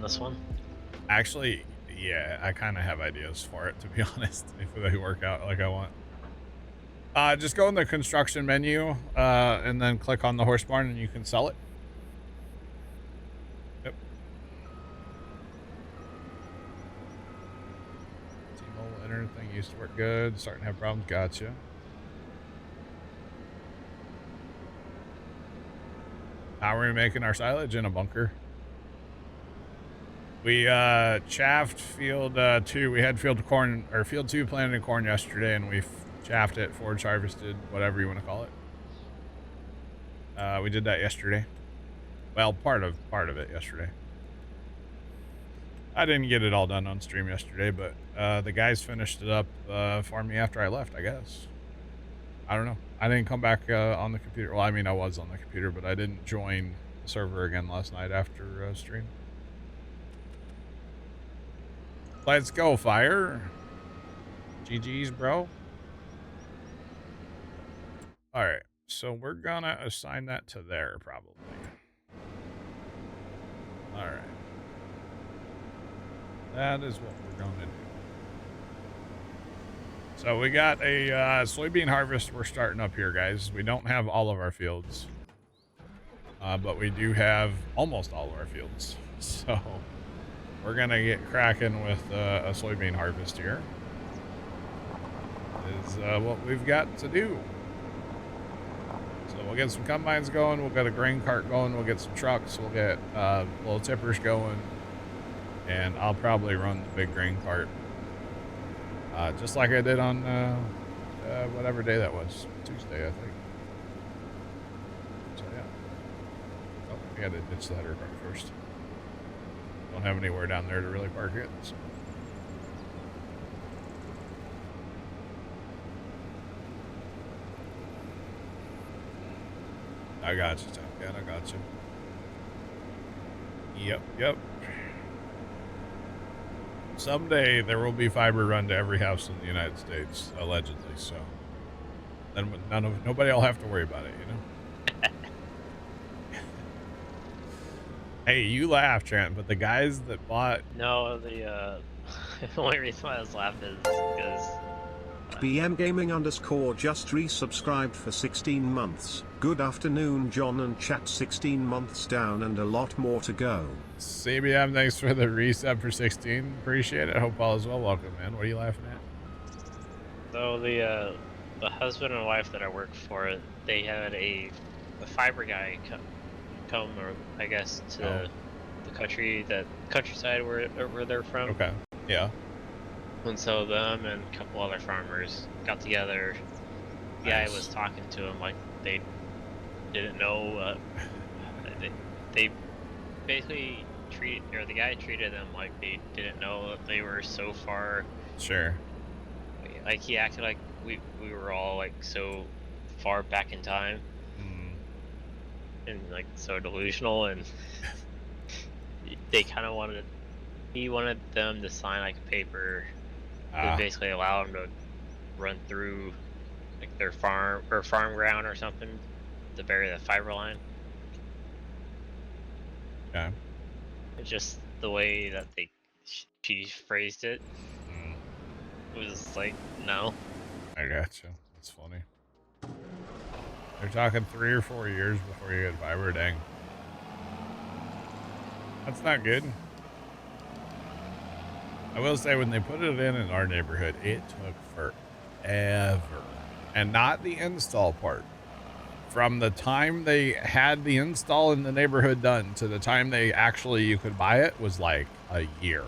this one? Actually, yeah, I kind of have ideas for it, to be honest, if they work out like I want. Just go in the construction menu, and then click on the horse barn and you can sell it. Yep. T-Mobile internet thing used to work good. Starting to have problems. Gotcha. How are we making our silage? In a bunker. We chaffed field 2. We had field corn, or field 2 planted in corn yesterday, and we chaffed it, forage harvested, whatever you want to call it. We did that yesterday. Well, part of it yesterday. I didn't get it all done on stream yesterday, but the guys finished it up for me after I left, I guess. I don't know. I didn't come back on the computer. Well, I mean, I was on the computer, but I didn't join the server again last night after stream. Let's go, Fire. GG's, bro. All right. So we're going to assign that to there, probably. All right. That is what we're going to do. So we got a soybean harvest we're starting up here, guys. We don't have all of our fields. But we do have almost all of our fields. So we're going to get cracking with a soybean harvest here. Is what we've got to do. So we'll get some combines going. We'll get a grain cart going. We'll get some trucks. We'll get little tippers going. And I'll probably run the big grain cart. Just like I did on whatever day that was. Tuesday, I think. So yeah. Oh, we got to ditch the header cart first. Don't have anywhere down there to really park it. So. I got you, Tom. Yeah, I got you. Yep. Someday there will be fiber run to every house in the United States, allegedly. So then nobody will have to worry about it, you know. Hey, you laugh, Trent, but the guys that bought No, the only reason why I was laughing is because BM Gaming _ just resubscribed for 16 months. Good afternoon, John and chat. 16 months down and a lot more to go. CBM, thanks for the resub for 16. Appreciate it. Hope all is well. Welcome, man. What are you laughing at? so the husband and wife that I work for, they had a fiber guy come, or I guess to the countryside where they're from. Okay. Yeah. And so them and a couple other farmers got together. The guy was talking to them like they didn't know. They basically the guy treated them like they didn't know that they were so far. Sure. Like he acted like we were all like so far back in time. And like so delusional, and they kind of he wanted them to sign like a paper that basically allow them to run through like their farm ground or something to bury the fiber line. Okay. It's just the way that she phrased it was like, no. I gotcha. That's funny. They're talking 3 or 4 years before you get fiber. Dang. That's not good. I will say, when they put it in our neighborhood, it took forever. And not the install part. From the time they had the install in the neighborhood done to the time you could buy it was like a year.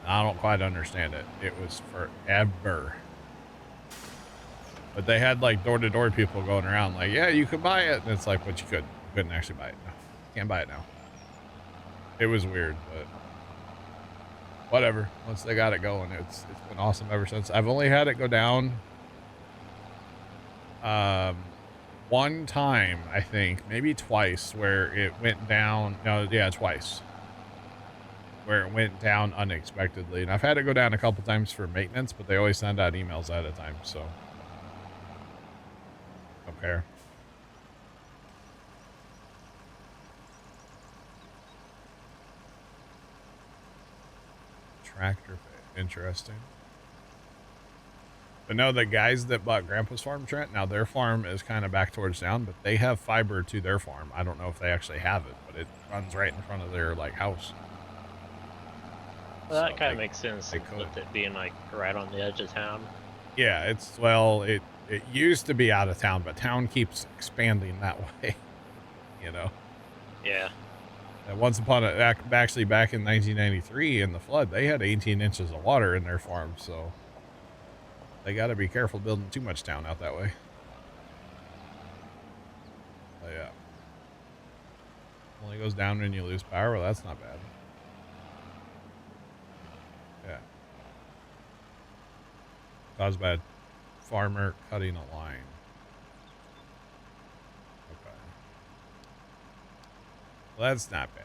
I don't quite understand it. It was forever. But they had like door-to-door people going around like, yeah, you could buy it. And it's like, but you couldn't actually buy it. No, can't buy it now. It was weird, but whatever. Once they got it going, it's been awesome ever since. I've only had it go down one time, I think, maybe twice, where it went down. No, yeah, twice. Where it went down unexpectedly. And I've had it go down a couple times for maintenance, but they always send out emails at a time, so okay. tractor pay. Interesting. But no, the guys that bought Grandpa's farm, Trent, now their farm is kind of back towards town, but they have fiber to their farm. I don't know if they actually have it, but it runs right in front of their like house. Well, that kind of makes sense with it being like right on the edge of town. Yeah, it's, well, it used to be out of town, but town keeps expanding that way, you know? Yeah. And once upon a, actually back in 1993 in the flood, they had 18 inches of water in their farm, so they got to be careful building too much town out that way. But yeah. Only goes down when you lose power. Well, that's not bad. Yeah. Caused by a farmer cutting a line. Okay. Well, that's not bad.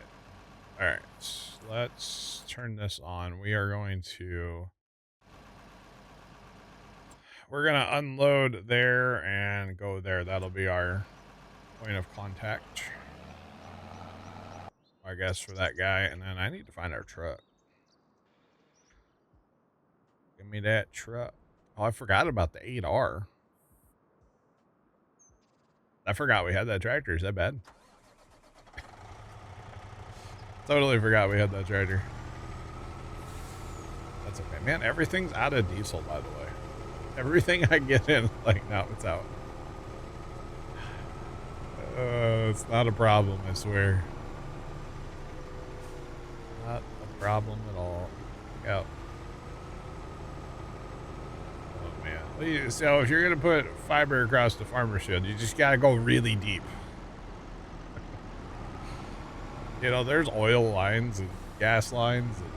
All right. Let's turn this on. We are going to... We're going to unload there and go there. That'll be our point of contact, I guess, for that guy. And then I need to find our truck. Give me that truck. Oh, I forgot about the 8R. I forgot we had that tractor. Is that bad? Totally forgot we had that tractor. That's okay. Man, everything's out of diesel, by the way. Everything I get in, like, now it's out. It's not a problem, I swear. Not a problem at all. Yep. Oh, man. So if you're going to put fiber across the farmer's field, you just got to go really deep. You know, there's oil lines and gas lines and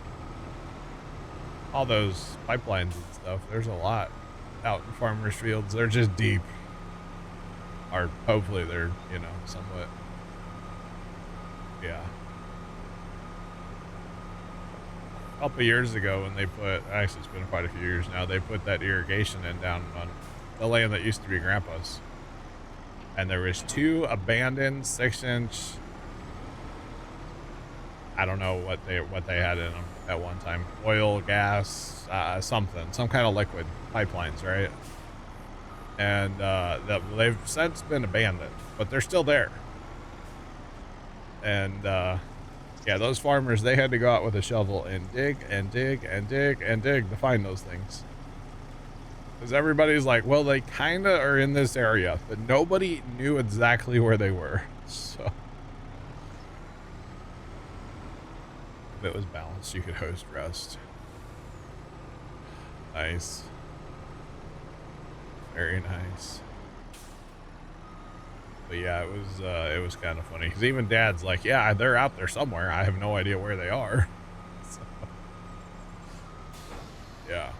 all those pipelines and stuff. There's a lot out in farmers' fields. They're just deep. Or hopefully they're, you know, somewhat. Yeah. A couple years ago when they put, actually it's been quite a few years now, they put that irrigation in down on the land that used to be Grandpa's. And there was 2 abandoned 6-inch, I don't know what they had in them at one time. Oil, gas, something, some kind of liquid pipelines, right? And they've since been abandoned, but they're still there. And yeah, those farmers, they had to go out with a shovel and dig and dig and dig and dig to find those things. Because everybody's like, well, they kind of are in this area, but nobody knew exactly where they were. So if it was balanced, you could host rest. Nice. Very nice. But yeah, it was kind of funny because even Dad's like, yeah, they're out there somewhere. I have no idea where they are. So, yeah.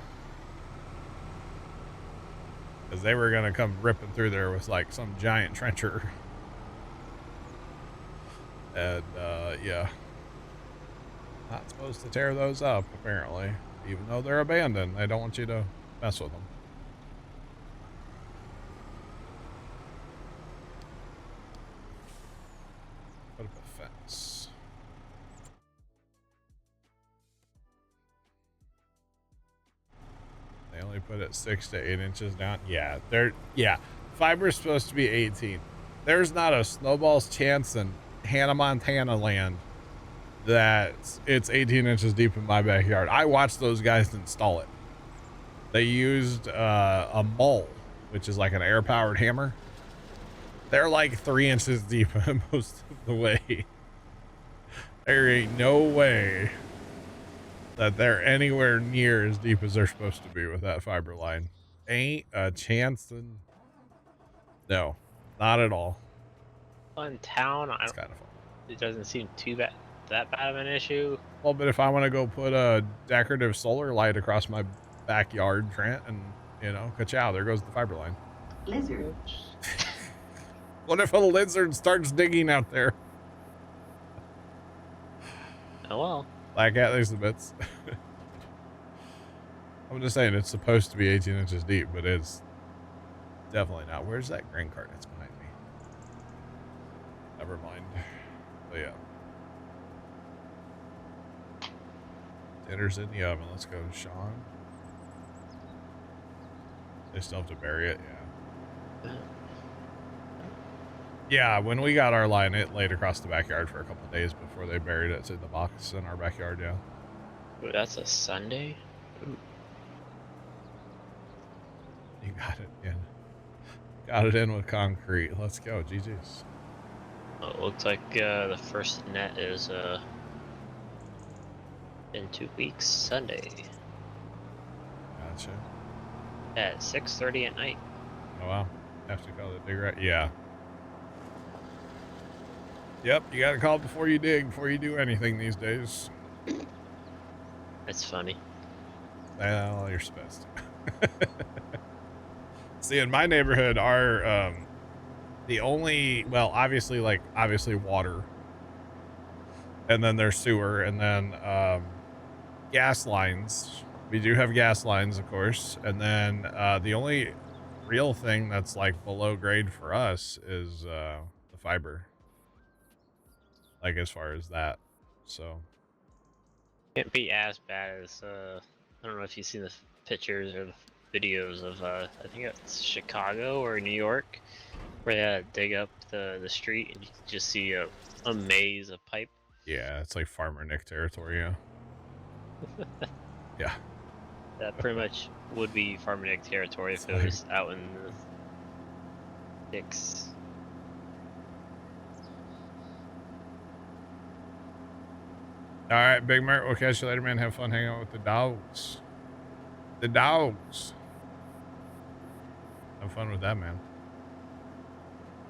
Because they were going to come ripping through there with like some giant trencher. And yeah. Not supposed to tear those up, apparently. Even though they're abandoned, they don't want you to mess with them. Put up a fence. They only put it 6 to 8 inches down. Yeah, fiber's supposed to be 18. There's not a snowball's chance in Hannah, Montana land that it's 18 inches deep in my backyard. I watched those guys install it. They used a mole, which is like an air-powered hammer. They're like 3 inches deep most of the way. There ain't no way that they're anywhere near as deep as they're supposed to be with that fiber line. Ain't a chance. No, not at all. In town, It's kind of fun. It doesn't seem that bad of an issue. Well, but if I want to go put a decorative solar light across my backyard, Trent, and, you know, ka-chow, there goes the fiber line. Lizard. What if a lizard starts digging out there? Oh well. Black cat, there's the bits. I'm just saying it's supposed to be 18 inches deep, but it's definitely not. Where's that grain cart? It's behind me. Never mind. But yeah. Dinner's in the oven. Let's go, Sean. They still have to bury it, yeah. Yeah, when we got our line, it laid across the backyard for a couple of days before they buried it in the box in our backyard, yeah. Ooh, that's a Sunday? Ooh. You got it in. Got it in with concrete. Let's go, GG's. Well, it looks like the first net is in 2 weeks, Sunday. Gotcha. At 6:30 at night. Oh, wow. Have to call the dig right? Yeah. Yep, you gotta call before you dig, before you do anything these days. That's funny. Well, you're supposed to. See, in my neighborhood, our, the only, well, obviously water. And then there's sewer, and then, gas lines. We do have gas lines, of course. And then, the only real thing that's like below grade for us is, the fiber. Like, as far as that, so. Can't be as bad as, I don't know if you've seen the pictures or the videos of, I think it's Chicago or New York, where they had to dig up the street and you can just see a maze of pipe. Yeah, it's like Farmer Nick territory, yeah. Yeah. That pretty much would be Farmer Nick territory if it was out in the sticks. All right, Big Mert, we'll catch you later, man. Have fun hanging out with the dogs. The dogs. Have fun with that, man.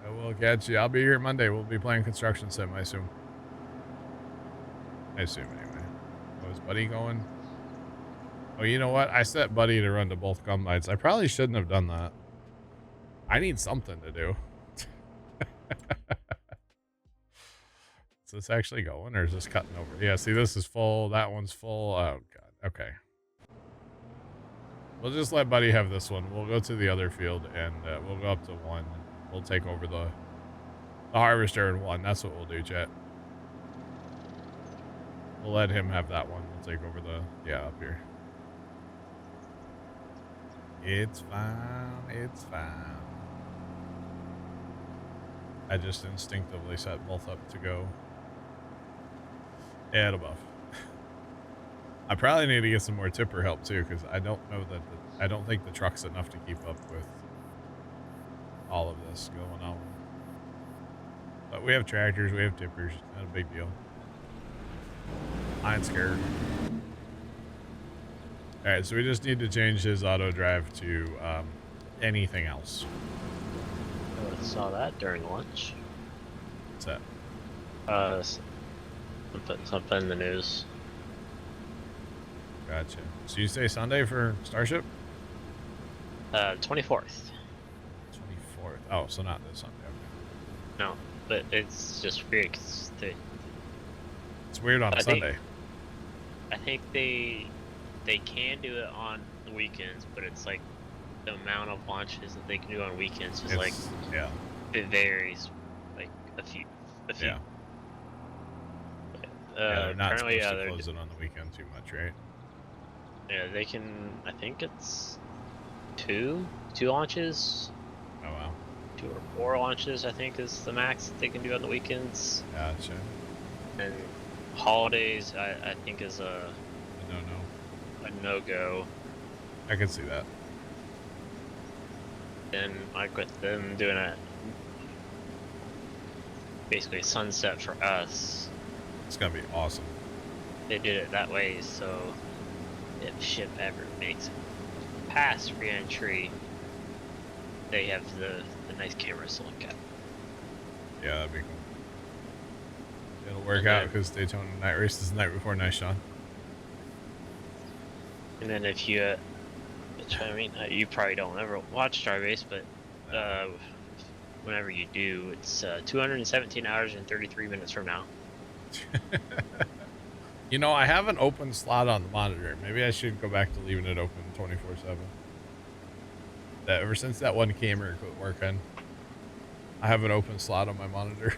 I will catch you. I'll be here Monday. We'll be playing Construction Sim, I assume. Anyway. Oh, is Buddy going? Oh, you know what? I set Buddy to run to both combines. I probably shouldn't have done that. I need something to do. Is this actually going, or is this cutting over? Yeah, see, this is full. That one's full. Oh, God. Okay. We'll just let Buddy have this one. We'll go to the other field, and we'll go up to 1. We'll take over the harvester in 1. That's what we'll do, chat. We'll let him have that one. We'll take over the, yeah, up here. It's fine. It's fine. I just instinctively set both up to go. And above. I probably need to get some more tipper help too, because I don't know that I don't think the truck's enough to keep up with all of this going on. But we have tractors, we have tippers, not a big deal. I ain't scared. All right, so we just need to change his auto drive to anything else. I saw that during lunch. What's that? Something in the news. Gotcha. So you say Sunday for Starship? 24th. 24th. Oh, so not this Sunday. Okay. No, but it's just weird because it's weird on a Sunday. I think they can do it on the weekends, but it's like the amount of launches that they can do on weekends is like, yeah, it varies, like a few. Yeah. They're not supposed to close it on the weekend too much, right? Yeah, they can. I think it's two launches. Oh wow. 2 or 4 launches, I think, is the max that they can do on the weekends. Gotcha. And holidays, I think, is a no-go. I can see that. And like with them doing it, basically sunset for us. It's gonna be awesome. They did it that way, so if ship ever makes it past re-entry, they have the nice cameras to look at. Yeah, that'd be cool. It'll work out because Daytona night race is the night before Nice Sean. And then if you, you probably don't ever watch Star Race, but whenever you do, it's 217 hours and 33 minutes from now. You know, I have an open slot on the monitor. Maybe I should go back to leaving it open 24/7. Ever since that one camera quit working, I have an open slot on my monitor.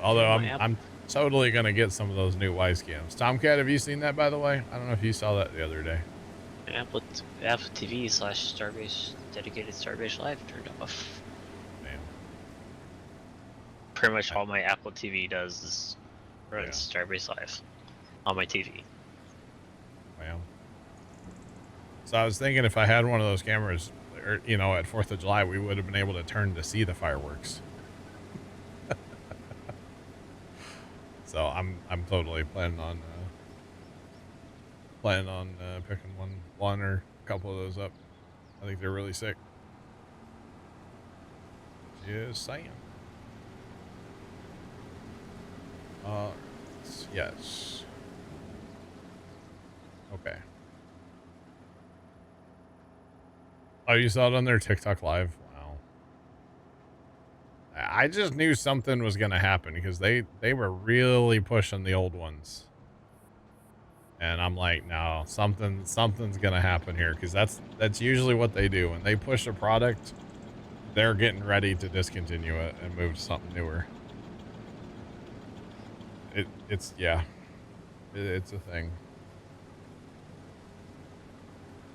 Although Totally gonna get some of those new Wise cams. Tomcat, have you seen that, by the way? I don't know if you saw that the other day. Apple TV / Starbase dedicated Starbase Live turned off. Damn. Pretty much all my Apple TV does is run Starbase Live on my TV. Wow. So I was thinking if I had one of those cameras, or, you know, at 4th of July, we would have been able to turn to see the fireworks. So I'm totally planning on picking one or a couple of those up. I think they're really sick. Just saying. Yes. Okay. Oh, you saw it on their TikTok live? Wow. I just knew something was going to happen because they were really pushing the old ones. And I'm like, no, something's going to happen here because that's usually what they do. When they push a product, they're getting ready to discontinue it and move to something newer. It's a thing.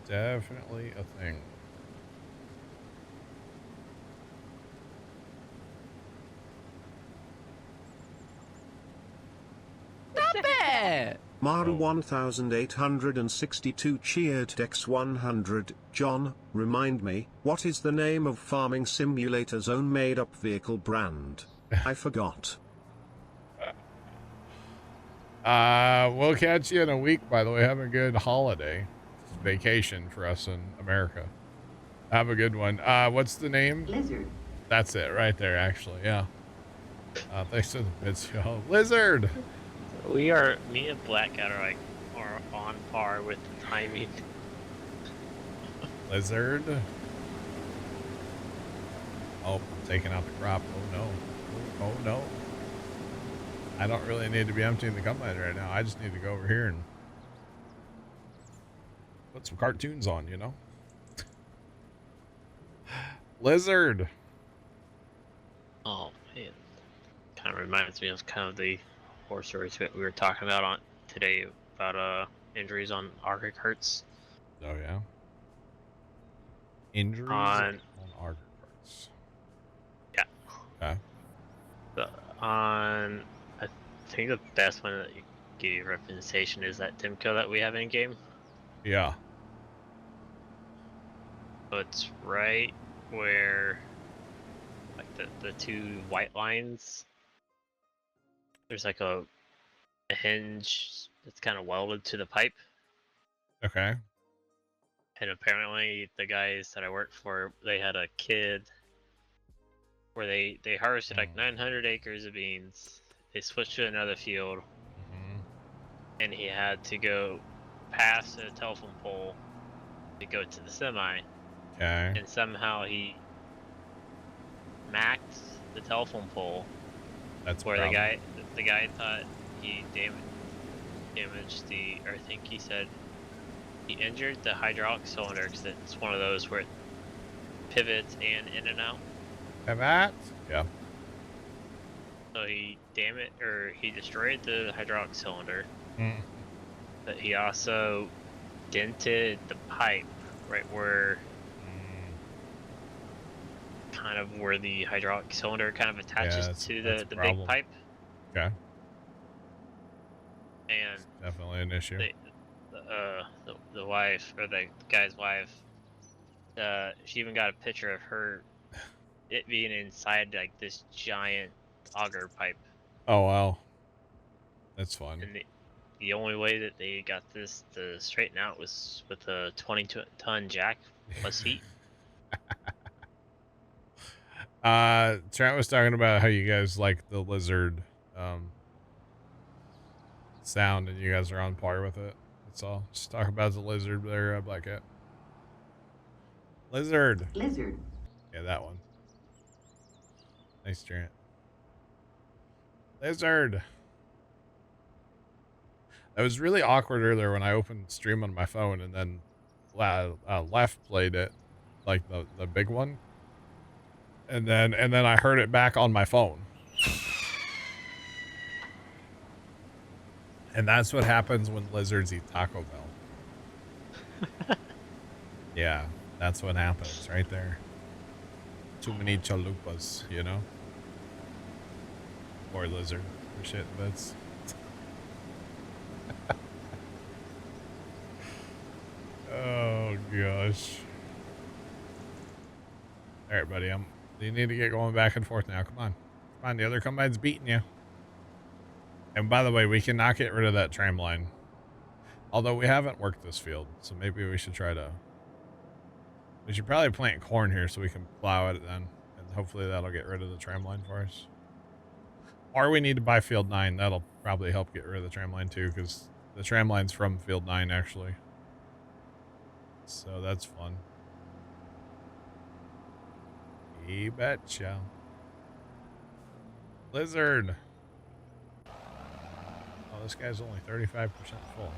Definitely a thing. Stop it! Maru 1862 cheered Dex 100. John, remind me, what is the name of Farming Simulator's own made-up vehicle brand? I forgot. We'll catch you in a week, by the way. Have a good holiday. It's vacation for us in America. Have a good one. What's the name? Lizard. That's it right there, actually. Yeah. Thanks to the bits. Lizard! Me and Black Cat are on par with the timing. Lizard. Oh, taking out the crop. Oh no. Oh no. I don't really need to be emptying the combine right now. I just need to go over here and put some cartoons on, you know? Lizard. Oh man. Kind of reminds me of kind of the horror stories that we were talking about on today about injuries on Arctic Hertz. Oh yeah. Injuries on Arctic Hertz. Yeah. Okay. I think the best one that you give you representation is that Timco that we have in game. Yeah. So it's right where like the two white lines. There's like a hinge that's kind of welded to the pipe. Okay. And apparently the guys that I worked for, they had a kid where they harvested like 900 acres of beans. They switched to another field, and he had to go past a telephone pole to go to the semi. Okay. And somehow he maxed the telephone pole. That's where the guy thought he damaged the, or I think he said he injured the hydraulic cylinder because it's one of those where it pivots in and out. Pivot? Yeah. So he he destroyed the hydraulic cylinder. But he also dented the pipe right where kind of where the hydraulic cylinder kind of attaches to the big pipe. Okay. And definitely an issue. The wife, or the guy's wife, she even got a picture of it being inside like this giant auger pipe. Oh wow, that's fun. And the only way that they got this to straighten out was with a 20-ton jack plus heat. Trent was talking about how you guys like the lizard sound, and you guys are on par with it. That's all. Just talk about the lizard there, Black Cat. Lizard. Lizard. Yeah, that one. Nice, Trent. Lizard. That was really awkward earlier when I opened stream on my phone and then left played it, like the big one, and then I heard it back on my phone. And that's what happens when lizards eat Taco Bell. Yeah, that's what happens right there. Too many chalupas, you know? Or lizard for shit bits. Oh gosh. Alright, buddy, you need to get going back and forth now. Come on. Come on, the other combine's beating you. And by the way, we cannot get rid of that tram line. Although we haven't worked this field, so maybe we should try to... We should probably plant corn here so we can plow it then. And hopefully that'll get rid of the tram line for us. Or we need to buy field 9. That'll probably help get rid of the tram line too, because the tram line's from field 9 actually. So that's fun. You betcha. Lizard. Oh, this guy's only 35% full,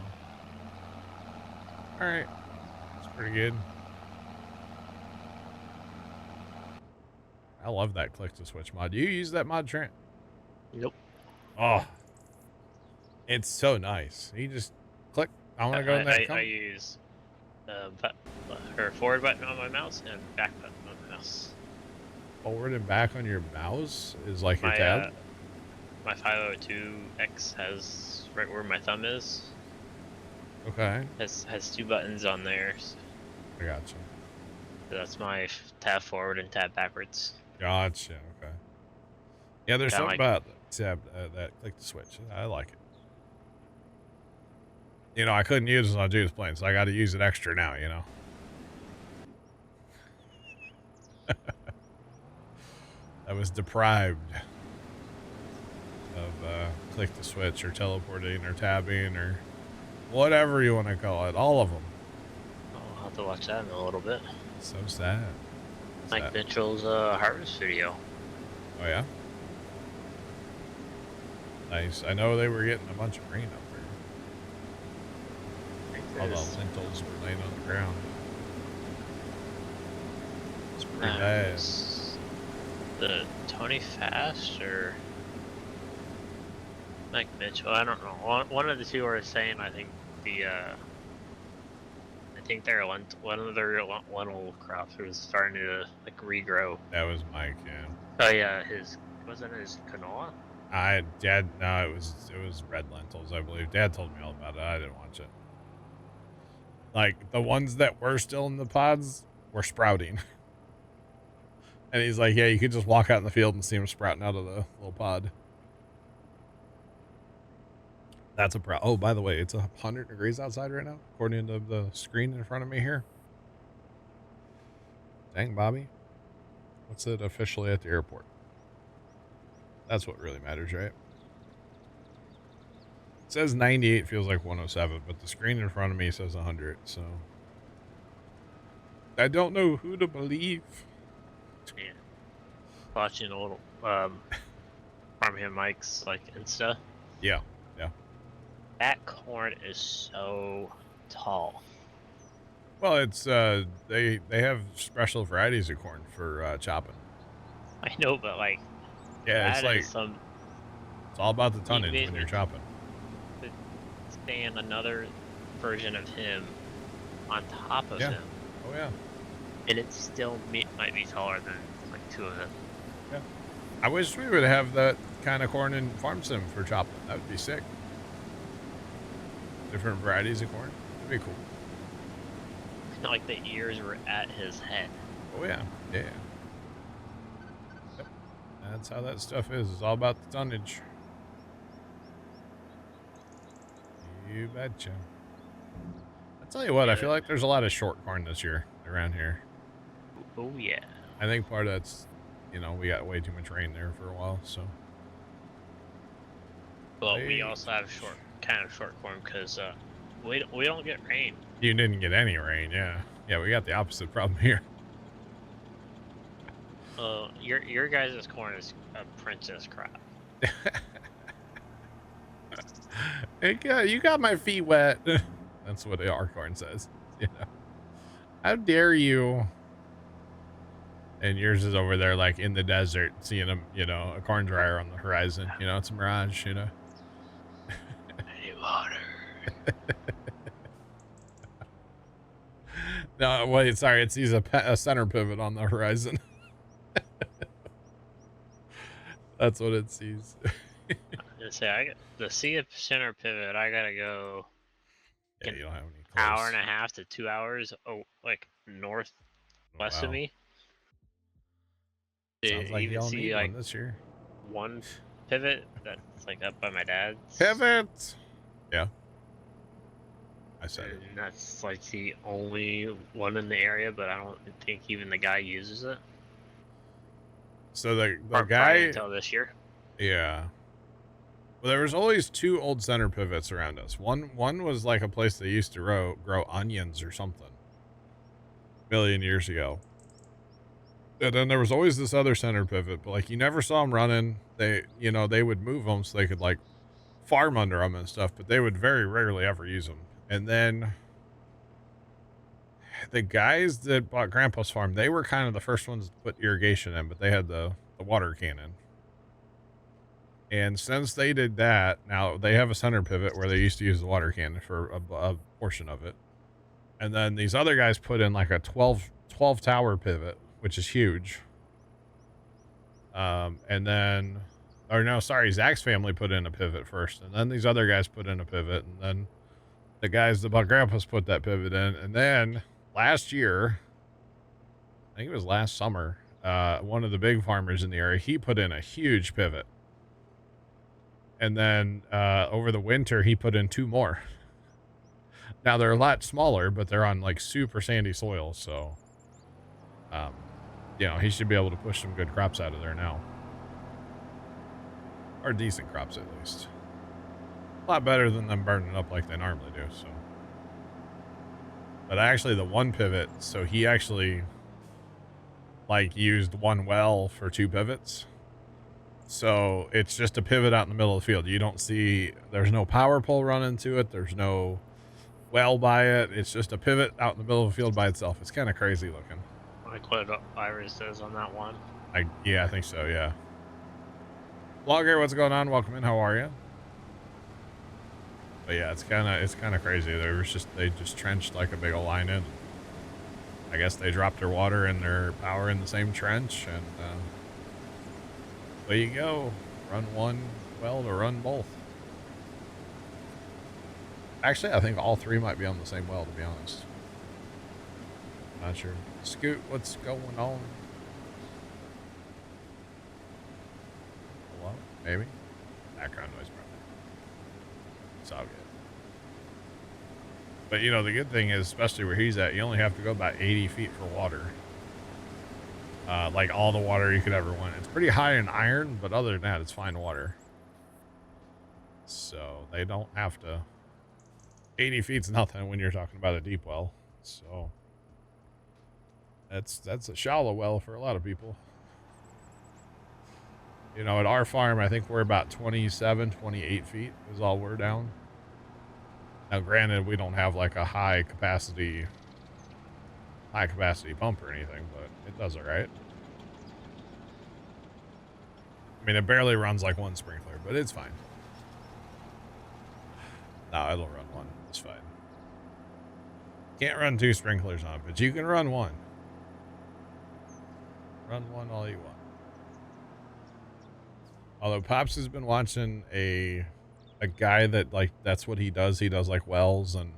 huh? Alright. That's pretty good. I love that click to switch mod. Do you use that mod, Trent? Nope. Oh. It's so nice. You just click. I want to go in that. I use forward button on my mouse and back button on my mouse. Forward and back on your mouse is like your tab? My 502X has right where my thumb is. Okay. Has 2 buttons on there. So I gotcha. that's my tab forward and tab backwards. Gotcha. Okay. Yeah, there's something about tab that click to switch. I like it. You know, I couldn't use it on Judas Plane, so I got to use it extra now, you know. I was deprived of click to switch or teleporting or tabbing or whatever you want to call it. All of them. I'll have to watch that in a little bit. So sad. Mike Mitchell's harvest video. Oh, yeah? Nice. I know they were getting a bunch of rain up there. All the lentils were laying on the ground. It's pretty bad. The Tony Fast or Mike Mitchell? I don't know. One of the two are saying. I think their one of their lentil crops was starting to like regrow. That was Mike, yeah. Oh yeah, wasn't his canola? No, it was red lentils, I believe. Dad told me all about it. I didn't watch it. Like the ones that were still in the pods were sprouting. And he's like, yeah, you could just walk out in the field and see them sprouting out of the little pod. That's a problem. Oh, by the way, it's 100 degrees outside right now, according to the screen in front of me here. Dang, Bobby. What's it officially at the airport? That's what really matters, right? It says 98, feels like 107, but the screen in front of me says 100, so... I don't know who to believe. Yeah. Watching a little Farm Him Mike's like Insta. Yeah, yeah. That corn is so tall. Well, it's they have special varieties of corn for chopping. I know, but like, yeah, it's like it's all about the tonnage when you're chopping. Stand another version of him on top of him. Oh yeah. And it still might be taller than like 2 of them. Yeah. I wish we would have that kind of corn in Farm Sim for chopping. That would be sick. Different varieties of corn. That'd be cool. Like the ears were at his head. Oh yeah. Yeah. Yep. That's how that stuff is. It's all about the tonnage. You betcha. I'll tell you what, I feel like there's a lot of short corn this year around here. Oh yeah. I think part of that's, you know, we got way too much rain there for a while, so. Well, we also have kind of short corn because we don't get rain. You didn't get any rain, yeah. Yeah, we got the opposite problem here. Your guys' corn is a princess crop. You got my feet wet. That's what our corn says. You know, how dare you? And yours is over there, like in the desert, seeing a corn dryer on the horizon. You know, it's a mirage. You know. You are No, wait, sorry. It sees a center pivot on the horizon. That's what it sees. To see a center pivot, I gotta go Yeah, an you don't have any hour close. and a half to 2 hours, like northwest Oh, of wow. me. To Sounds like even y'all see need like one this year. one pivot that's like up by my dad's. Pivot! Yeah. I said it. And that's like the only one in the area, but I don't think even the guy uses it. So the Or guy... probably until this year. Yeah. Well, there was always 2 old center pivots around us. One was like a place they used to grow onions or something. A million years ago. And then there was always this other center pivot, but like you never saw them running. They would move them so they could like farm under them and stuff, but they would very rarely ever use them. And then the guys that bought Grandpa's farm, they were kind of the first ones to put irrigation in, but they had the water cannon. And since they did that, now they have a center pivot where they used to use the water cannon for a portion of it. And then these other guys put in like a 12 tower pivot, which is huge. And then, or no, sorry, Zach's family put in a pivot first, and then these other guys put in a pivot, and then the guys that bought Grandpa's put that pivot in, and then last year, I think it was last summer, one of the big farmers in the area, he put in a huge pivot. And then over the winter, he put in 2 more. Now they're a lot smaller, but they're on like super sandy soil, so he should be able to push some good crops out of there now. Or decent crops, at least. A lot better than them burning up like they normally do, so. But actually, the one pivot, so he actually, like, used one well for 2 pivots. So it's just a pivot out in the middle of the field. You don't see, there's no power pole running to it. There's no well by it. It's just a pivot out in the middle of the field by itself. It's kind of crazy looking. Like what Iris says on that one. Yeah, I think so, yeah. Vlogger, what's going on? Welcome in. How are you? But yeah, it's kind of crazy. They just trenched like a big old line in. I guess they dropped their water and their power in the same trench, and there you go. Run one well to run both. Actually, I think all 3 might be on the same well, to be honest. Not sure. Scoot, what's going on? Hello? Maybe? Background noise, probably. It's all good. But, the good thing is, especially where he's at, you only have to go about 80 feet for water. Like all the water you could ever want. It's pretty high in iron, but other than that, it's fine water. So, they don't have to... 80 feet's nothing when you're talking about a deep well. So... That's a shallow well for a lot of people. At our farm, I think we're about 27, 28 feet is all we're down. Now, granted, we don't have like a high capacity pump or anything, but it does all right. I mean, it barely runs like one sprinkler, but it's fine. No, it'll run one. It's fine. Can't run 2 sprinklers on it, but you can run one. Run one all you want. Although Pops has been watching a guy that, like, that's what he does. He does like wells and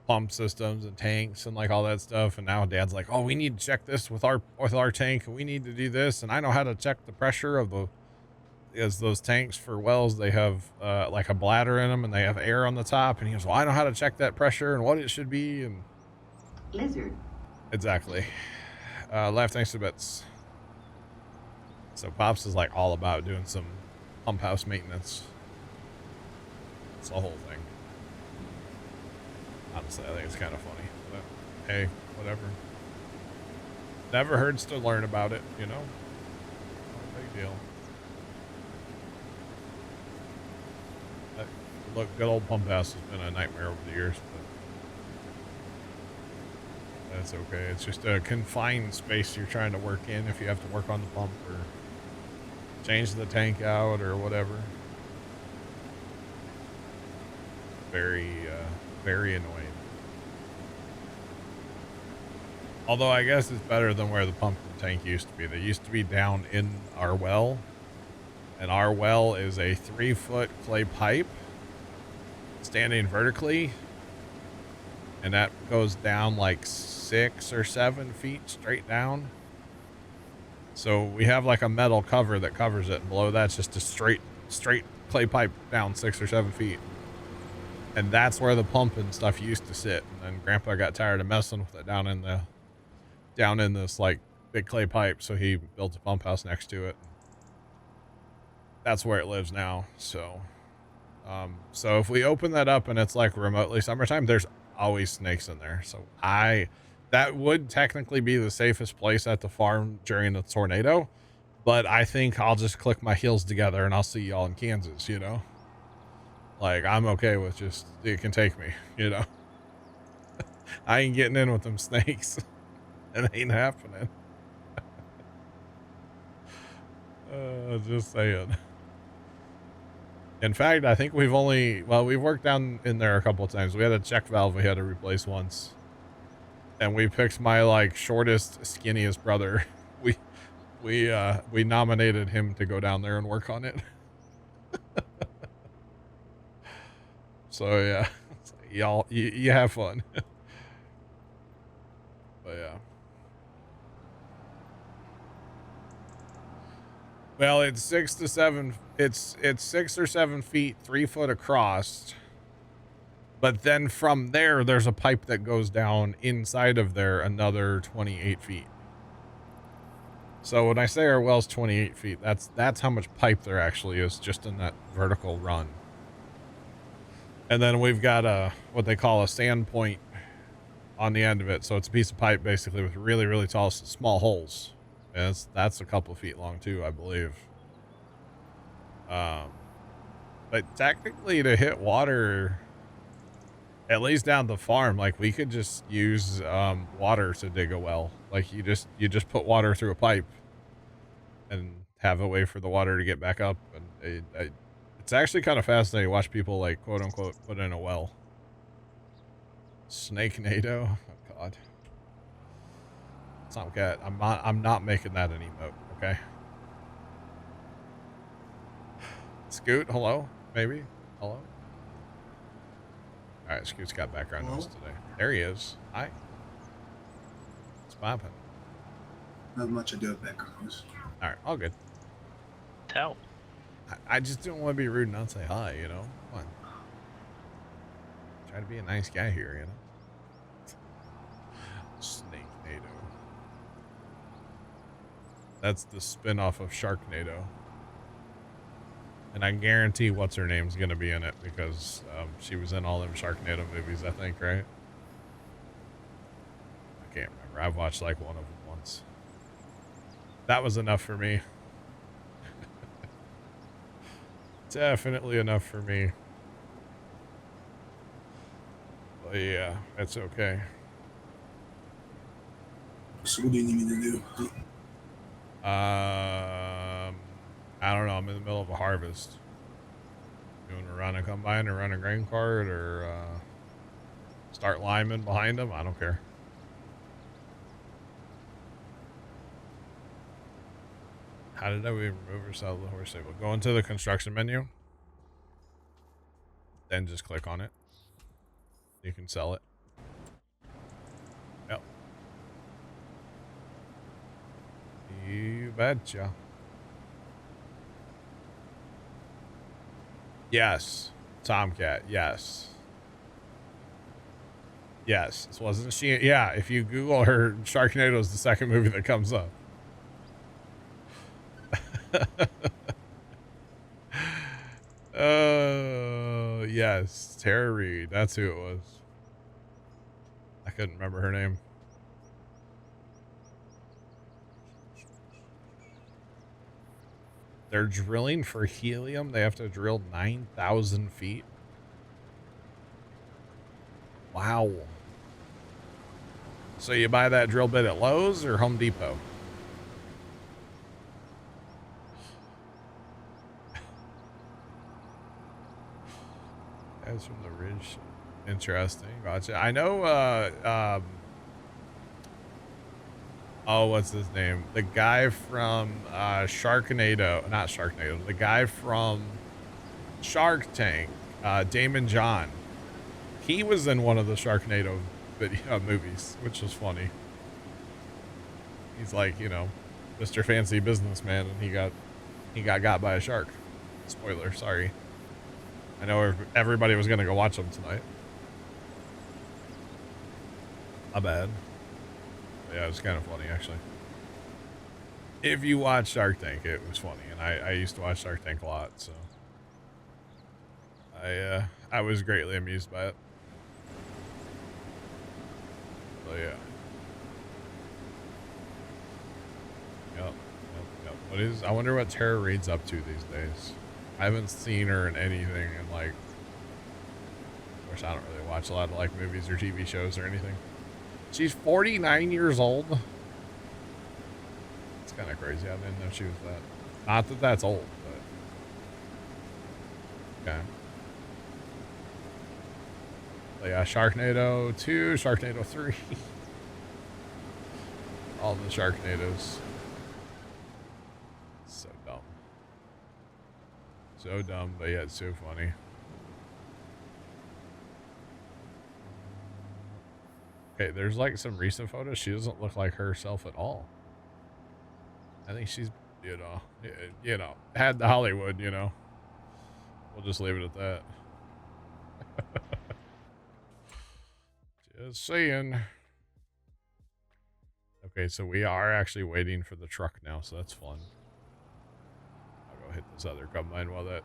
pump systems and tanks and like all that stuff. And now Dad's like, oh, we need to check this with our tank, and we need to do this. And I know how to check the pressure of those tanks for wells. They have like a bladder in them, and they have air on the top. And he goes, well, I know how to check that pressure and what it should be. And Lizard. Exactly. Life thanks to bits. So Pops is like all about doing some pump house maintenance. It's the whole thing. Honestly, I think it's kind of funny. But, hey, whatever. Never hurts to learn about it, No big deal. Look, good old pump house has been a nightmare over the years, but that's okay. It's just a confined space you're trying to work in if you have to work on the pump or change the tank out or whatever. very annoying. Although I guess it's better than where the pump and tank used to be. They used to be down in our well, and our well is a 3-foot clay pipe standing vertically, and that goes down like 6 or 7 feet straight down. So we have like a metal cover that covers it, and below that's just a straight clay pipe down 6 or 7 feet. And that's where the pump and stuff used to sit. And then Grandpa got tired of messing with it down in this like big clay pipe, so he built a pump house next to it. That's where it lives now. So so if we open that up and it's like remotely summertime, there's always snakes in there. So that would technically be the safest place at the farm during a tornado, but I think I'll just click my heels together and I'll see y'all in Kansas, you know? Like, I'm okay with just, it can take me, you know? I ain't getting in with them snakes. It ain't happening. Just saying. In fact, I think we've worked down in there a couple of times. We had a check valve we had to replace once. And we picked my like shortest, skinniest brother. We nominated him to go down there and work on it. So yeah, y'all, you have fun. But yeah. Well, it's 6 or 7 feet, 3 foot across. But then from there, there's a pipe that goes down inside of there another 28 feet. So when I say our well's 28 feet, that's how much pipe there actually is just in that vertical run. And then we've got what they call a sand point on the end of it. So it's a piece of pipe basically with really, really tall, small holes. And that's a couple feet long too, I believe. But technically to hit water, at least down the farm, like we could just use water to dig a well. Like you just put water through a pipe and have a way for the water to get back up. And it's actually kind of fascinating to watch people like quote unquote put in a well. Snake NATO. Oh God. Tomcat. I'm not making that an emote, okay? Scoot, hello? Maybe? Hello? Alright, Scoot's got background noise today. There he is. Hi. What's poppin'? Not much to do with background noise. Alright, all good. Tell. I just don't want to be rude and not say hi, you know? Come on. Try to be a nice guy here, you know? Snake NATO. That's the spin-off of Sharknado. And I guarantee what's her name's gonna be in it because she was in all them Sharknado movies, I think, right? I can't remember. I've watched like one of them once. That was enough for me. Definitely enough for me. But yeah, it's okay. So what do you need me to do? I don't know. I'm in the middle of a harvest. You want to run a combine or run a grain cart or start liming behind them? I don't care. How did we remove or sell the horse stable? Go into the construction menu. Then just click on it. You can sell it. Yep. You betcha. Yes. Tomcat. Yes. Yes. Wasn't she? Yeah. If you Google her, Sharknado is the second movie that comes up. Oh, yes. Tara Reid. That's who it was. I couldn't remember her name. They're drilling for helium. They have to drill 9,000 feet. Wow. So you buy that drill bit at Lowe's or Home Depot? Guys from the Ridge. Interesting. Gotcha. I know, oh, what's his name? The guy from Sharknado. Not Sharknado. The guy from Shark Tank. Damon John. He was in one of the Sharknado video movies, which was funny. He's like, you know, Mr. Fancy Businessman, and he got by a shark. Spoiler, sorry. I know everybody was gonna go watch them tonight. My bad. But yeah, it was kind of funny, actually. If you watch Shark Tank, it was funny, and I used to watch Shark Tank a lot, so I was greatly amused by it. So yeah. Yep. What is? I wonder what Tara Reid's up to these days. I haven't seen her in anything, and like, of course, I don't really watch a lot of like movies or TV shows or anything. She's 49 years old. It's kind of crazy. I didn't know she was that. Not that that's old, but okay. But yeah, Sharknado 2, Sharknado 3. All the Sharknados. So dumb. So dumb, but yet so funny. Okay, there's like some recent photos. She doesn't look like herself at all. I think she's, you know, had the Hollywood, you know. We'll just leave it at that. Just saying. Okay, so we are actually waiting for the truck now, so that's fun. I'll go hit this other combine while that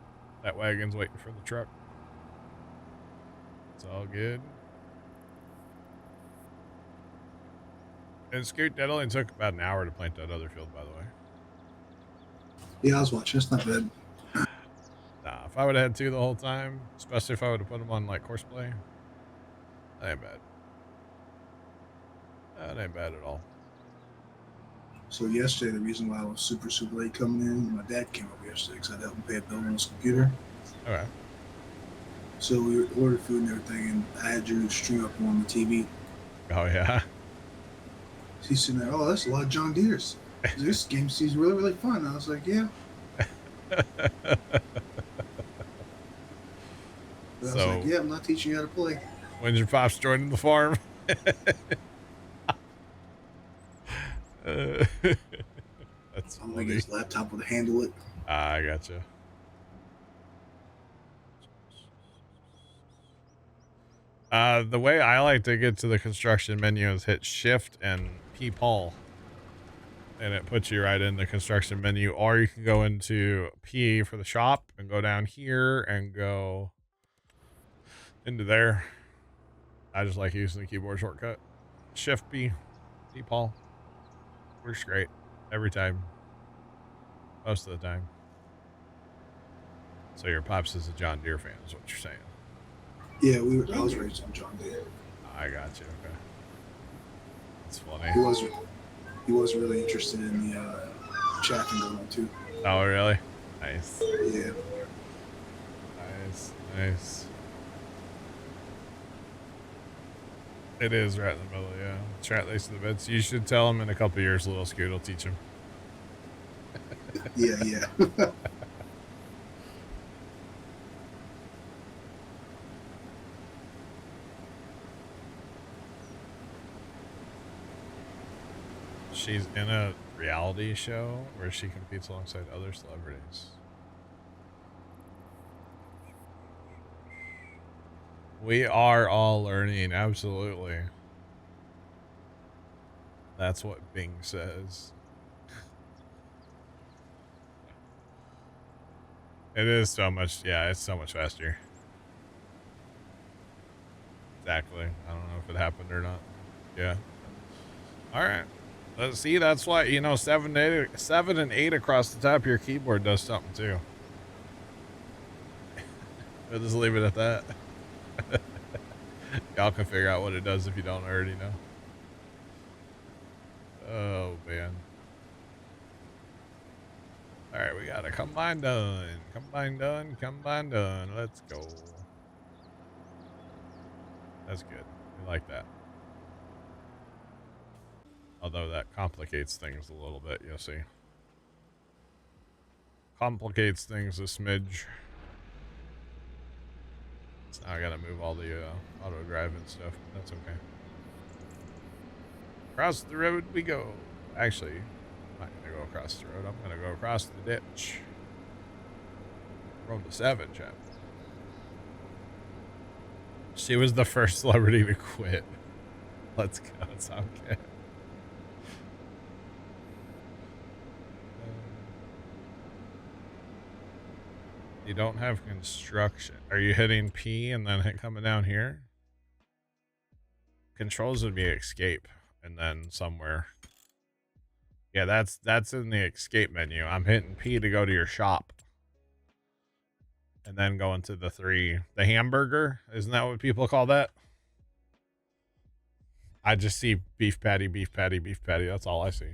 wagon's waiting for the truck. It's all good. And Scoot, that only took about an hour to plant that other field, by the way. Yeah, I was watching. It's not bad. Nah, if I would have had 2 the whole time, especially if I would have put them on like Horseplay, that ain't bad. That ain't bad at all. So yesterday, the reason why I was super late coming in, my dad came over yesterday because I helped him pay a bill on his computer. Okay. So we ordered food and everything, and I had Drew stream up on the TV. Oh, yeah? He's sitting there, oh, that's a lot of John Deere's. This game seems really, really fun. I was like, yeah. But I was like, yeah, I'm not teaching you how to play. When's your pops joining the farm? That's I don't think his laptop would handle it. I gotcha. The way I like to get to the construction menu is hit Shift and P-Paul. And it puts you right in the construction menu. Or you can go into P for the shop and go down here and go into there. I just like using the keyboard shortcut. Shift P, P-Paul. Works great. Every time. Most of the time. So your pops is a John Deere fan is what you're saying. Yeah, I was raised on John Deere. I got you. Okay. That's funny. He was really interested in the chat and going on too. Oh, really? Nice. Yeah. Nice. It is right in the middle, yeah. Chat lace to the bits. You should tell him in a couple years, little Scoot will teach him. Yeah. She's in a reality show where she competes alongside other celebrities. We are all learning, absolutely. That's what Bing says. It is so much, yeah, it's so much faster. Exactly. I don't know if it happened or not. Yeah. All right. Let's see. That's why, you know, 7 and 8 across the top of your keyboard does something too. We'll just leave it at that. Y'all can figure out what it does if you don't already know. Oh, man. All right, we got a combine done. Combine done. Let's go. That's good. I like that. Although that complicates things a little bit, you'll see. Complicates things a smidge. So now I gotta move all the auto drive and stuff. That's okay. Across the road we go. Actually, I'm not gonna go across the road. I'm gonna go across the ditch. Road to 7, chap. She was the first celebrity to quit. Let's go. Sound good. You don't have construction. Are you hitting P and then coming down here? Controls would be escape and then somewhere. Yeah, that's in the escape menu. I'm hitting P to go to your shop. And then going to the hamburger. Isn't that what people call that? I just see beef patty, beef patty, beef patty. That's all I see.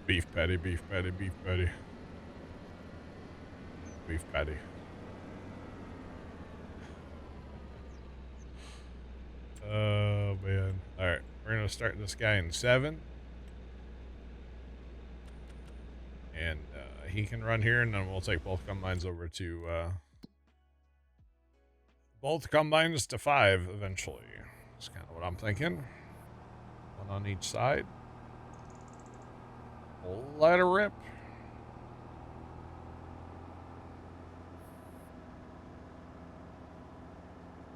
Beef patty, beef patty, beef patty. Beef patty. Oh, man. All right. We're going to start this guy in 7. And he can run here, and then we'll take both combines over to... both combines to 5 eventually. That's kind of what I'm thinking. One on each side. Let her rip.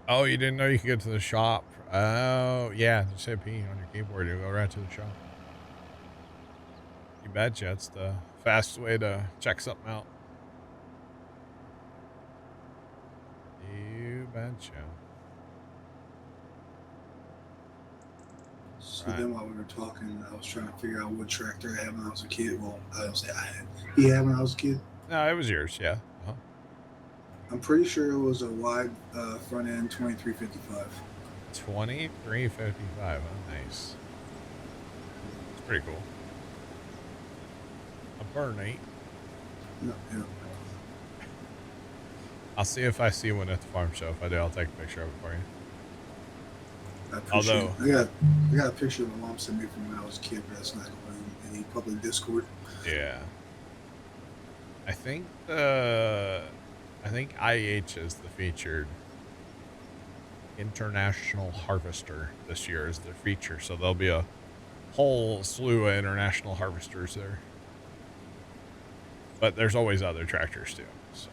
Oh, you didn't know you could get to the shop? Oh, yeah. Just hit P on your keyboard. You'll go right to the shop. You betcha. It's the fastest way to check something out. You betcha. So then while we were talking, I was trying to figure out what tractor I had when I was a kid. Well, I don't say I had. He had when I was a kid. No, it was yours, yeah. I'm pretty sure it was a wide front end 2355. 2355. Oh, nice. It's pretty cool. A Bernie. No, yeah. I'll see if I see one at the farm show. If I do, I'll take a picture of it for you. I got a picture my mom sent me from when I was a kid, but that's not going in any public Discord. Yeah. I think IH is the featured international harvester this year is their feature, so there'll be a whole slew of international harvesters there. But there's always other tractors too. So.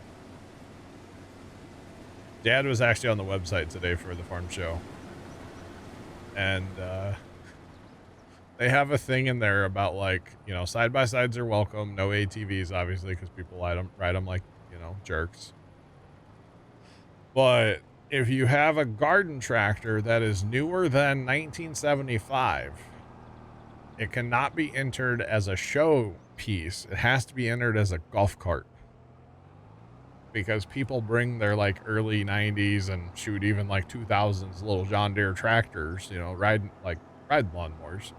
Dad was actually on the website today for the farm show. And they have a thing in there about, like, you know, side-by-sides are welcome. No ATVs, obviously, because people ride them like, you know, jerks. But if you have a garden tractor that is newer than 1975, it cannot be entered as a show piece. It has to be entered as a golf cart. Because people bring their, like, early 90s and shoot even, like, 2000s little John Deere tractors, you know, ride lawnmowers.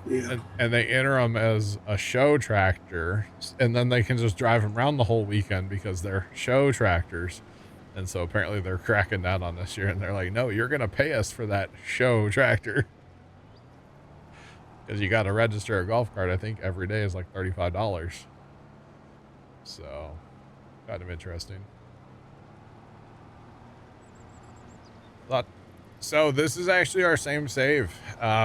Yeah. And they enter them as a show tractor, and then they can just drive them around the whole weekend because they're show tractors. And so apparently they're cracking down on this year, and they're like, no, you're going to pay us for that show tractor. Because you got to register a golf cart, I think, every day is like $35. So... kind of interesting. So this is actually our same save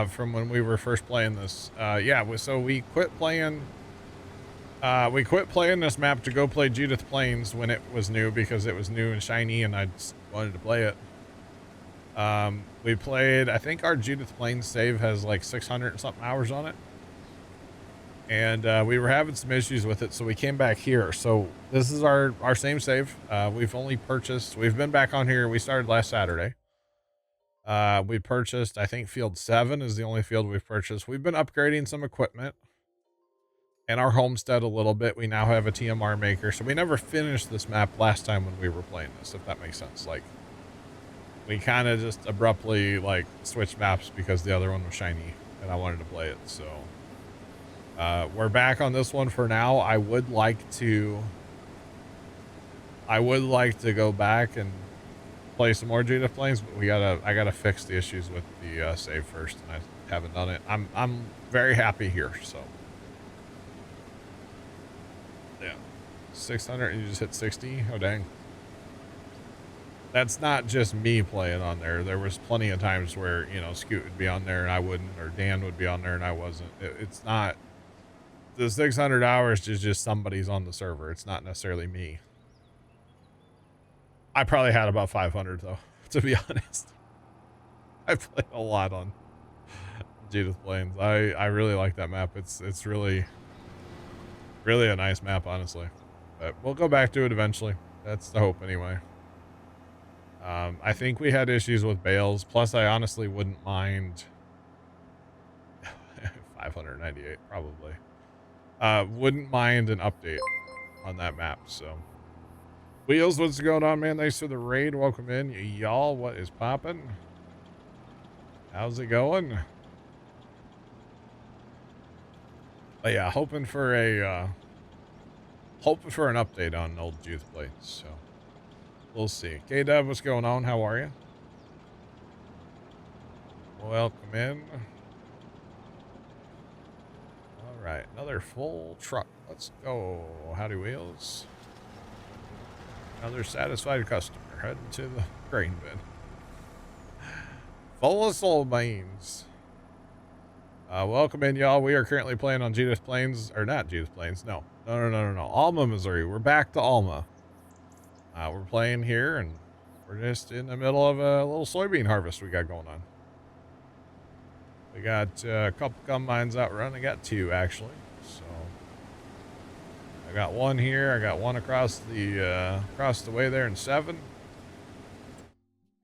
from when we were first playing this. So we quit playing. We quit playing this map to go play Judith Plains when it was new because it was new and shiny, and I just wanted to play it. We played. I think our Judith Plains save has like 600 and something hours on it. And we were having some issues with it, so we came back here. So this is our same save. We've been back on here. We started last Saturday. We purchased, I think field 7 is the only field we've purchased. We've been upgrading some equipment and our homestead a little bit. We now have a TMR maker. So we never finished this map last time when we were playing this, if that makes sense. Like, we kind of just abruptly, like, switched maps because the other one was shiny and I wanted to play it, so... we're back on this one for now. I would like to I would like to go back and play some more Jaded Plains, but I gotta fix the issues with the save first, and I haven't done it. I'm very happy here, so yeah. 600 and you just hit 60. Oh dang. That's not just me playing on there. There was plenty of times where, you know, Scoot would be on there and I wouldn't, or Dan would be on there and I wasn't. It's not, the 600 hours is just somebody's on the server. It's not necessarily me. I probably had about 500 though, to be honest. I played a lot on Judith Plains. I really like that map. It's really a nice map, honestly. But we'll go back to it eventually. That's the hope anyway. I think we had issues with bales. Plus, I honestly wouldn't mind 598 probably. Wouldn't mind an update on that map. So, Wheels, what's going on, man? Thanks for the raid. Welcome in, y'all. What is popping? How's it going? But yeah, hoping for an update on old Judith Plains. So. We'll see. K-Dub, what's going on? How are you? Welcome in. All right, another full truck. Let's go. Howdy, Wheels. Another satisfied customer heading to the grain bin. Full of soul beans. Welcome in, y'all. We are currently playing on Judith Plains, or not Judith Plains. No. Alma, Missouri. We're back to Alma. We're playing here, and we're just in the middle of a little soybean harvest we got going on. We got a couple combines out running. I got two, actually. So I got one here. I got one across the way there in 7.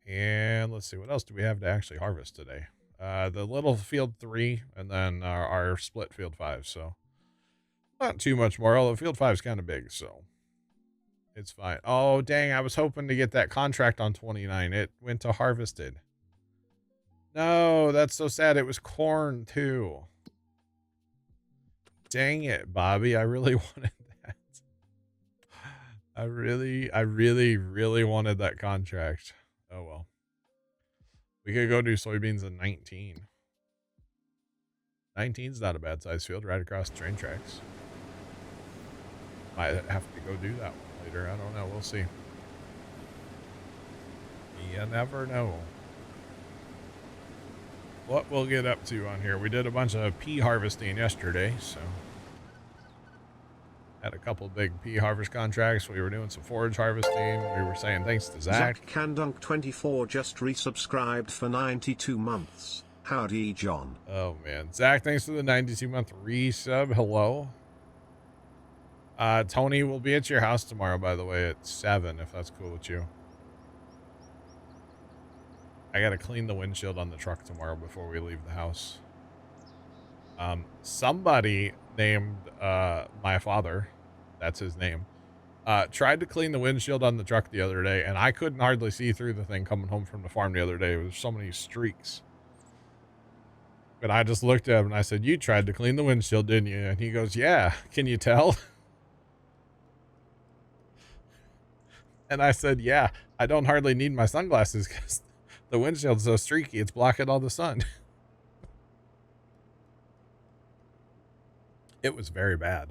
And let's see, what else do we have to actually harvest today? The little field 3, and then our split field 5. So not too much more, although field 5 is kind of big, so it's fine. Oh, dang. I was hoping to get that contract on 29. It went to harvested. No, that's so sad. It was corn, too. Dang it, Bobby. I really wanted that. I really wanted that contract. Oh, well. We could go do soybeans in 19. 19's not a bad size field right across the train tracks. Might have to go do that one. Later. I don't know. We'll see. You never know what we'll get up to on here. We did a bunch of pea harvesting yesterday, so had a couple big pea harvest contracts. We were doing some forage harvesting. We were saying thanks to Zach. Candunk24 just resubscribed for 92 months. Howdy, John. Oh man, Zach, thanks for the 92-month resub. Hello. Tony will be at your house tomorrow, by the way, at 7, if that's cool with you. I gotta clean the windshield on the truck tomorrow before we leave the house. Somebody named, my father, that's his name, tried to clean the windshield on the truck the other day, and I couldn't hardly see through the thing coming home from the farm the other day. There was so many streaks. But I just looked at him and I said, "You tried to clean the windshield, didn't you?" And he goes, "Yeah, can you tell?" And I said, "Yeah, I don't hardly need my sunglasses because the windshield's so streaky, it's blocking all the sun." It was very bad.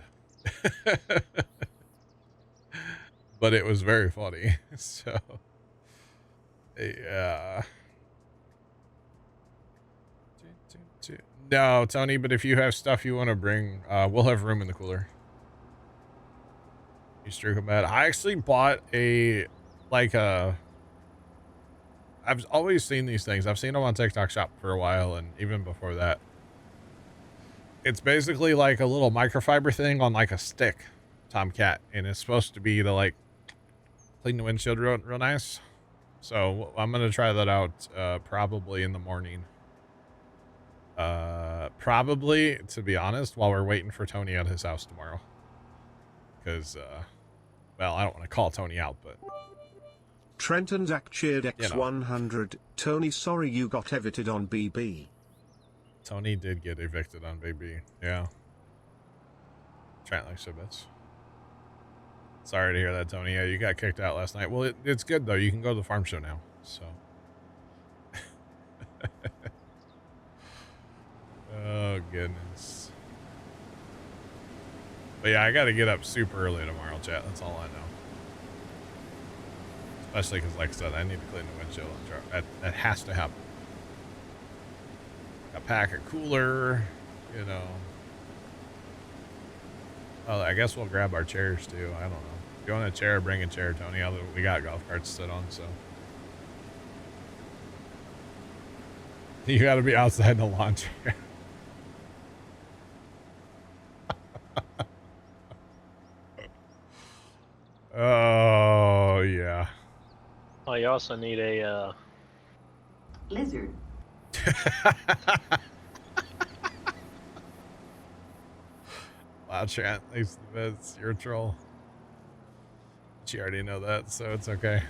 But it was very funny. So, yeah. No, Tony, but if you have stuff you want to bring, we'll have room in the cooler. You struck bad. I actually bought I've always seen these things. I've seen them on TikTok Shop for a while, and even before that. It's basically like a little microfiber thing on like a stick, Tomcat, and it's supposed to be to like clean the windshield real nice. So I'm gonna try that out probably in the morning. Probably, to be honest, while we're waiting for Tony at his house tomorrow. Because, well, I don't want to call Tony out, but... Trenton Zach cheered X100. Tony, sorry you got evicted on BB. Tony did get evicted on BB, yeah. Trent likes bits. Sorry to hear that, Tony. Yeah, you got kicked out last night. Well, it's good, though. You can go to the farm show now, so. Oh, goodness. But yeah, I got to get up super early tomorrow, chat. That's all I know. Especially because, like I said, I need to clean the windshield on the truck. That has to happen. I pack a cooler, you know. Oh, I guess we'll grab our chairs, too. I don't know. If you want a chair, bring a chair, Tony. We got golf carts to sit on, so. You got to be outside in the lawn chair. Oh, yeah. Oh, you also need a lizard. Wow, Trent, thanks for the bits. You're a troll. But you already know that, so it's okay.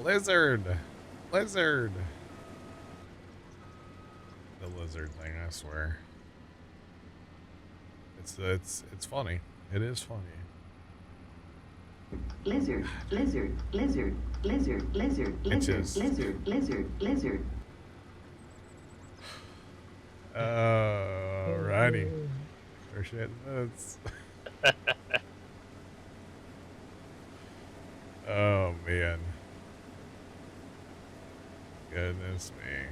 Lizard! Lizard! The lizard thing, I swear. It's funny. It is funny. Lizard, lizard, lizard, lizard, lizard, lizard, lizard, lizard, lizard. Alrighty. Appreciate this. Oh, man. Goodness me.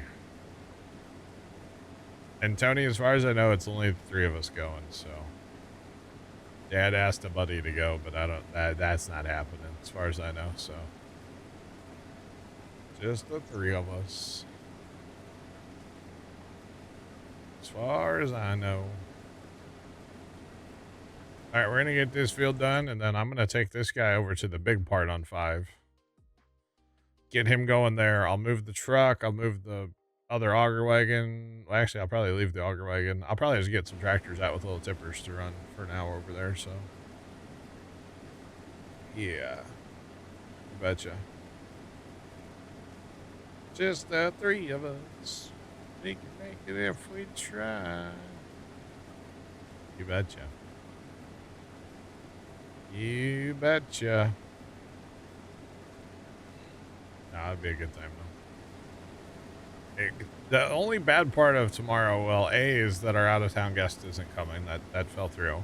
And Tony, as far as I know, it's only the 3 of us going, so. Dad asked a buddy to go, but that's not happening, as far as I know, so. Just the 3 of us. As far as I know. Alright, we're gonna get this field done, and then I'm gonna take this guy over to the big part on 5. Get him going there. I'll move the truck, I'll move the other auger wagon. Well, actually, I'll probably leave the auger wagon. I'll probably just get some tractors out with little tippers to run for an hour over there, so. Yeah. You betcha. Just the 3 of us. We can make it if we try. You betcha. You betcha. Nah, it'd be a good time, though. The only bad part of tomorrow, well, A, is that our out-of-town guest isn't coming. That fell through.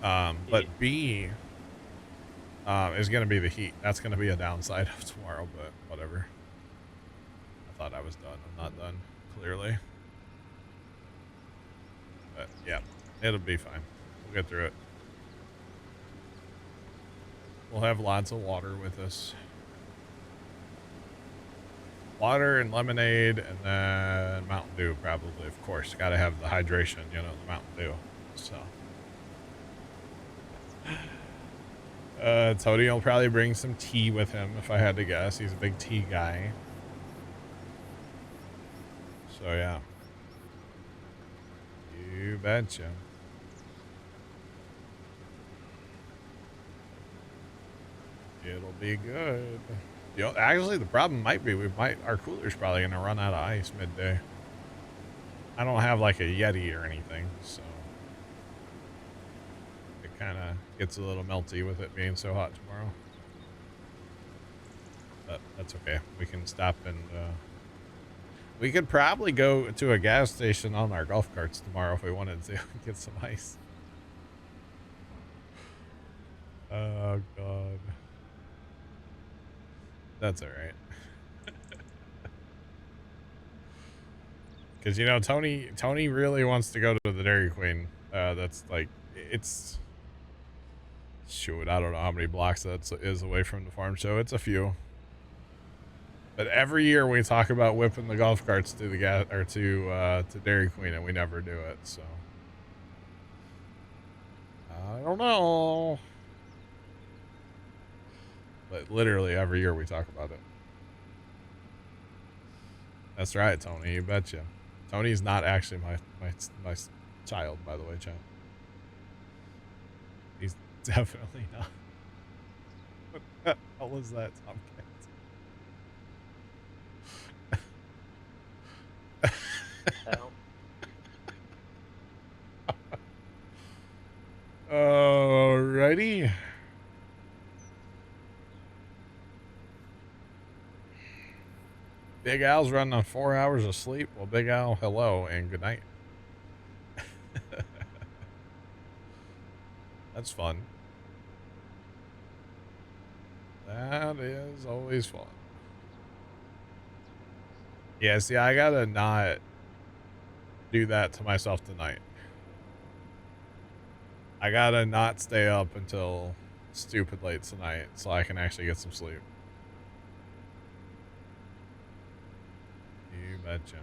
But B, is going to be the heat. That's going to be a downside of tomorrow, but whatever. I thought I was done. I'm not done, clearly. But, yeah, it'll be fine. We'll get through it. We'll have lots of water with us. Water and lemonade, and then Mountain Dew, probably, of course. Got to have the hydration, you know, the Mountain Dew. So. Tony will probably bring some tea with him, if I had to guess. He's a big tea guy. So, yeah. You betcha. It'll be good. You know, actually, the problem might be our cooler's probably going to run out of ice midday. I don't have like a Yeti or anything, so it kind of gets a little melty with it being so hot tomorrow. But that's okay. We can stop and we could probably go to a gas station on our golf carts tomorrow if we wanted to get some ice. Oh, God. That's all right. Because, you know, Tony really wants to go to the Dairy Queen. That's like, it's, shoot, I don't know how many blocks that is away from the farm show. It's a few. But every year we talk about whipping the golf carts to the gas or to Dairy Queen, and we never do it. So I don't know. But literally every year we talk about it. That's right, Tony. You betcha. Tony's not actually my child, by the way, Chad. He's definitely not. What the hell was that, Tom? Alrighty. Alrighty. Big Al's running on 4 hours of sleep. Well, Big Al, hello and good night. That's fun. That is always fun. Yeah, see, I gotta not do that to myself tonight. I gotta not stay up until stupid late tonight so I can actually get some sleep. You betcha.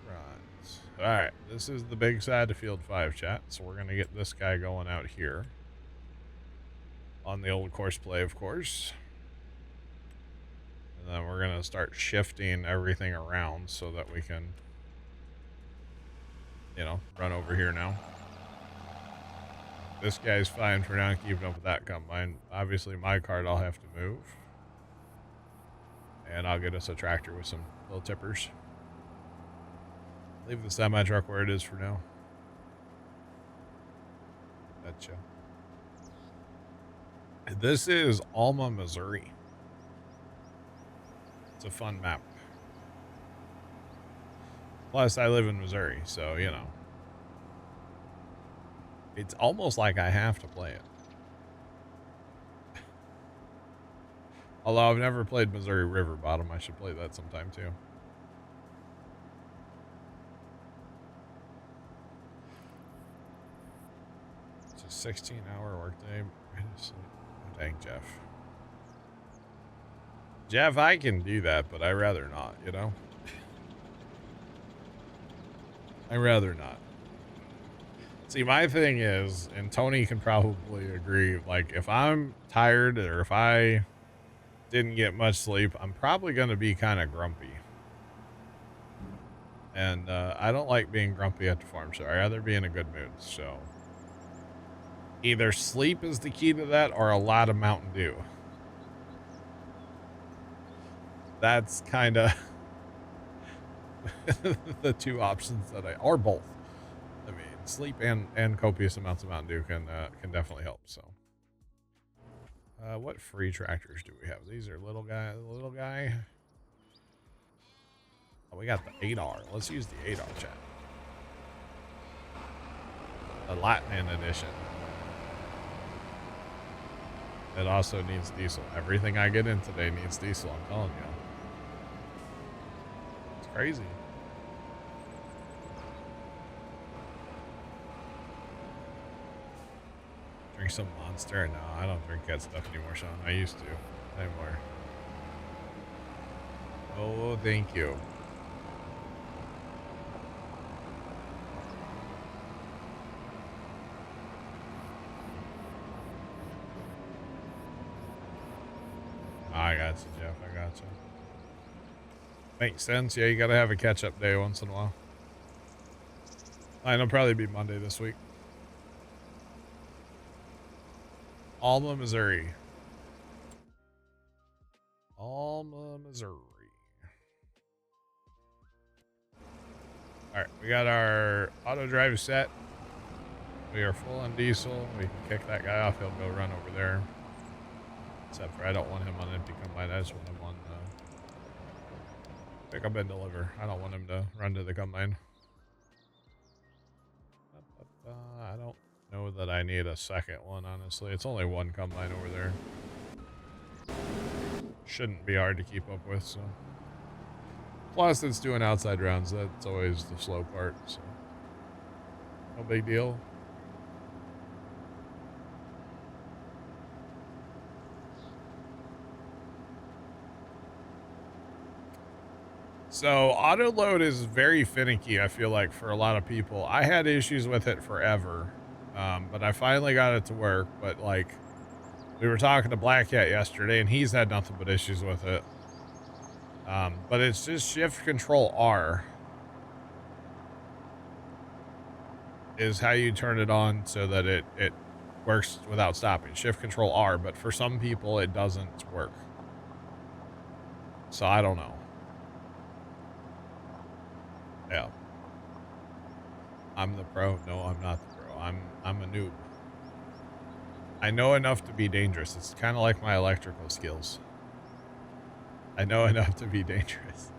Right. Alright, this is the big side of Field 5, chat. So we're gonna get this guy going out here. On the old course play, of course. And then we're going to start shifting everything around so that we can, you know, run over here now. This guy's fine for now, keeping up with that combine. Obviously, my cart I'll have to move. And I'll get us a tractor with some little tippers. Leave the semi-truck where it is for now. Betcha. This is Alma, Missouri. It's a fun map. Plus, I live in Missouri, so, you know. It's almost like I have to play it. Although I've never played Missouri River Bottom, I should play that sometime too. It's a 16-hour workday. Oh, dang, Jeff. Jeff, I can do that, but I'd rather not, you know? I'd rather not. See, my thing is, and Tony can probably agree, like, if I'm tired or if I didn't get much sleep, I'm probably going to be kind of grumpy. And I don't like being grumpy at the farm, so I'd rather be in a good mood. So either sleep is the key to that or a lot of Mountain Dew. That's kind of the two options that or both. I mean, sleep and copious amounts of Mountain Dew can definitely help. So, what free tractors do we have? These are little guy. Oh, we got the 8R. Let's use the 8R, chat. The Latin edition. It also needs diesel. Everything I get in today needs diesel. I'm telling you. It's crazy. Drink some Monster? No, I don't drink that stuff anymore, Sean. I used to. Anymore. Oh, thank you. I got you, Jeff. I got you. Makes sense. Yeah, you gotta have a catch-up day once in a while. It'll probably be Monday this week. Alma, Missouri. Alma, Missouri. Alright, we got our auto drive set. We are full on diesel. We can kick that guy off. He'll go run over there. Except for I don't want him on empty combine. I just want him on pick up and deliver. I don't want him to run to the combine. I don't know that I need a second one, honestly. It's only one combine over there. Shouldn't be hard to keep up with, so. Plus, it's doing outside rounds. That's always the slow part, so. No big deal. So auto load is very finicky, I feel like, for a lot of people. I had issues with it forever, but I finally got it to work. But like, we were talking to Black Cat yesterday, and he's had nothing but issues with it. But it's just Shift Control R is how you turn it on so that it works without stopping. Shift Control R, but for some people it doesn't work. So I don't know. Yeah. I'm the pro. No, I'm not the pro. I'm a noob. I know enough to be dangerous. It's kind of like my electrical skills. I know enough to be dangerous.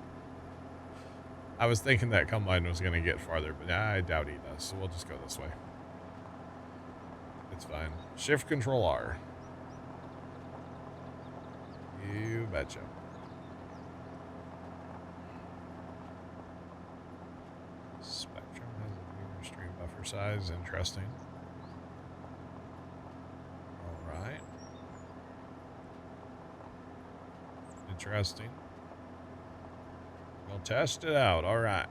I was thinking that combine was going to get farther, but I doubt he does. So we'll just go this way. It's fine. Shift Control R. You betcha. Spectrum has a viewer stream buffer size. Interesting. All right. Interesting. We'll test it out. All right.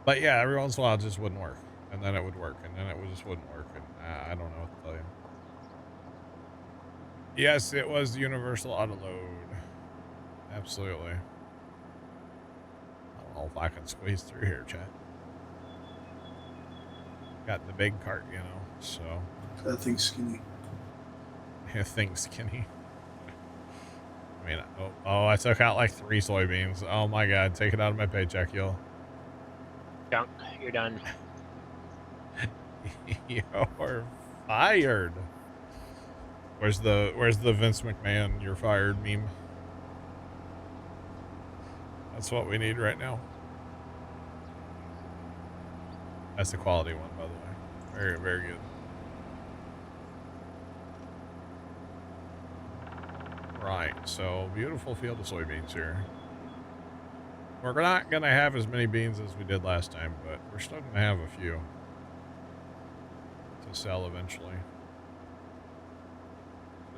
But yeah, every once in a while it just wouldn't work. And then it would work. And then it just wouldn't work. And I don't know what to tell you. Yes, it was the universal auto load. Absolutely. I don't know if I can squeeze through here, chat. Got the big cart, you know, so. That thing's skinny. Yeah, thing's skinny. I mean, oh, I took out like 3 soybeans. Oh my god, take it out of my paycheck, yo. Junk, you're done. You're fired. Where's the Vince McMahon "you're fired" meme? That's what we need right now. That's the quality one, by the way. Very, very good. Right, so beautiful field of soybeans here. We're not going to have as many beans as we did last time, but we're still going to have a few to sell eventually.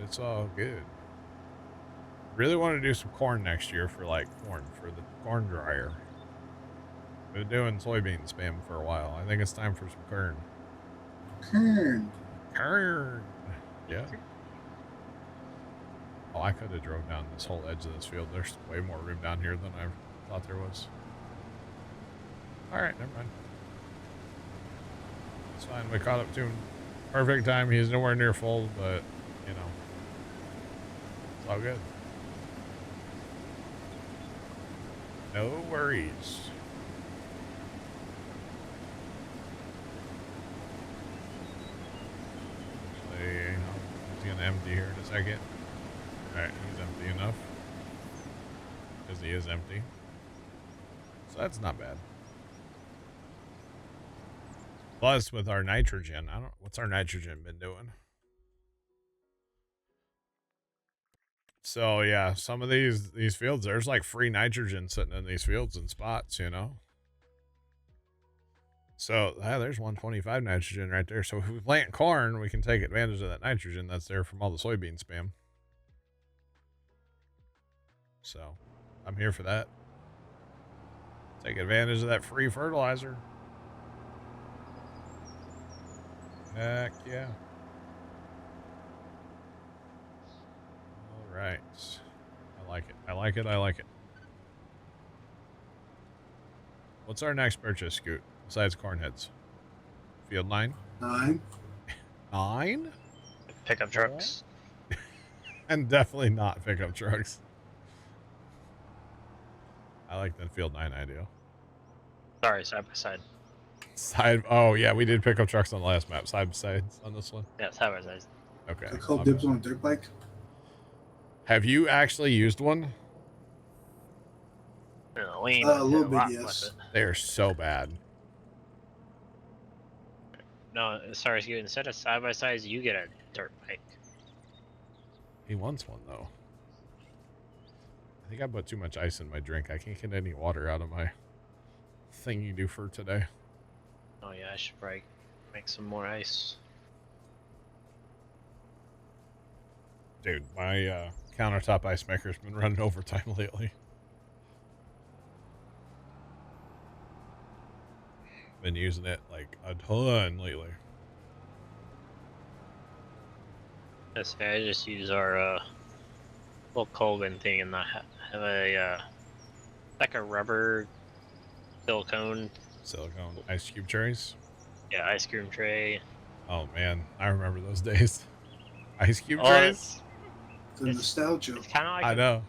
It's all good. Really want to do some corn next year for for the corn dryer. Been doing soybean spam for a while. I think it's time for some corn. Corn. Yeah. Oh, I could have drove down this whole edge of this field. There's way more room down here than I thought there was. All right, never mind. It's fine. We caught up to him. Perfect time. He's nowhere near full, but, you know, it's all good. No worries. Actually, he's going to empty here in a second. Alright, he's empty enough. Because he is empty. So that's not bad. Plus, with our nitrogen, what's our nitrogen been doing? So yeah, some of these fields, there's like free nitrogen sitting in these fields and spots, you know. So there's 125 nitrogen right there. So if we plant corn, we can take advantage of that nitrogen that's there from all the soybean spam. So I'm here for that. Take advantage of that free fertilizer. Heck yeah. All right. I like it. I like it. I like it. What's our next purchase, Scoot? Besides corn heads? Field 9? 9. 9? Pickup trucks. And definitely not pickup trucks. I like that field 9 idea. Sorry, side by side. Oh yeah, we did pickup trucks on the last map. Side by side on this one. Yeah, side by side. Okay. I called dibs on a dirt bike. Have you actually used one? A little bit, yes. They are so bad. No, sorry, instead of side by sides, you get a dirt bike. He wants one though. I think I put too much ice in my drink. I can't get any water out of my thing you do for today. Oh yeah, I should probably make some more ice. Dude, my countertop ice maker's been running overtime lately. Been using it like a ton lately. Yes, I just use our little Colvin thing, and I have a like a rubber silicone ice cube trays. Yeah, ice cream tray. Oh man, I remember those days. Ice cube trays. The nostalgia. It's kind of like I know.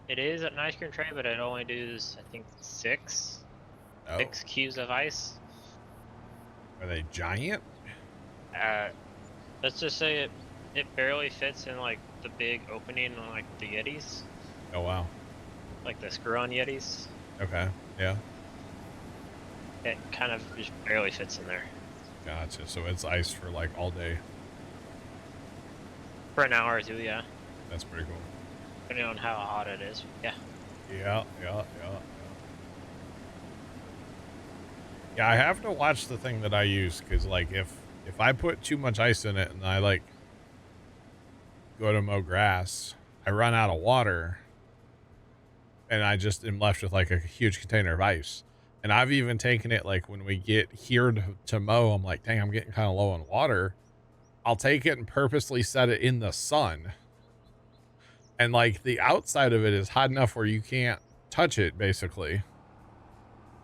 It is an ice cream tray, but it only does, I think, six Oh, cubes of ice. are they giant? Let's just say it barely fits in like the big opening on like the Yetis, Oh wow. like the screw-on Yetis. Okay. Yeah. It kind of just barely fits in there. Gotcha. So it's ice for like all day. For an hour or two, yeah. That's pretty cool. Depending on how hot it is, yeah. Yeah. Yeah, I have to watch the thing that I use because, like, if I put too much ice in it and I like go to mow grass, I run out of water, and I just am left with like a huge container of ice. And I've even taken it like when we get here to mow, I'm like, dang, I'm getting kind of low on water. I'll take it and purposely set it in the sun. And like the outside of it is hot enough where you can't touch it basically.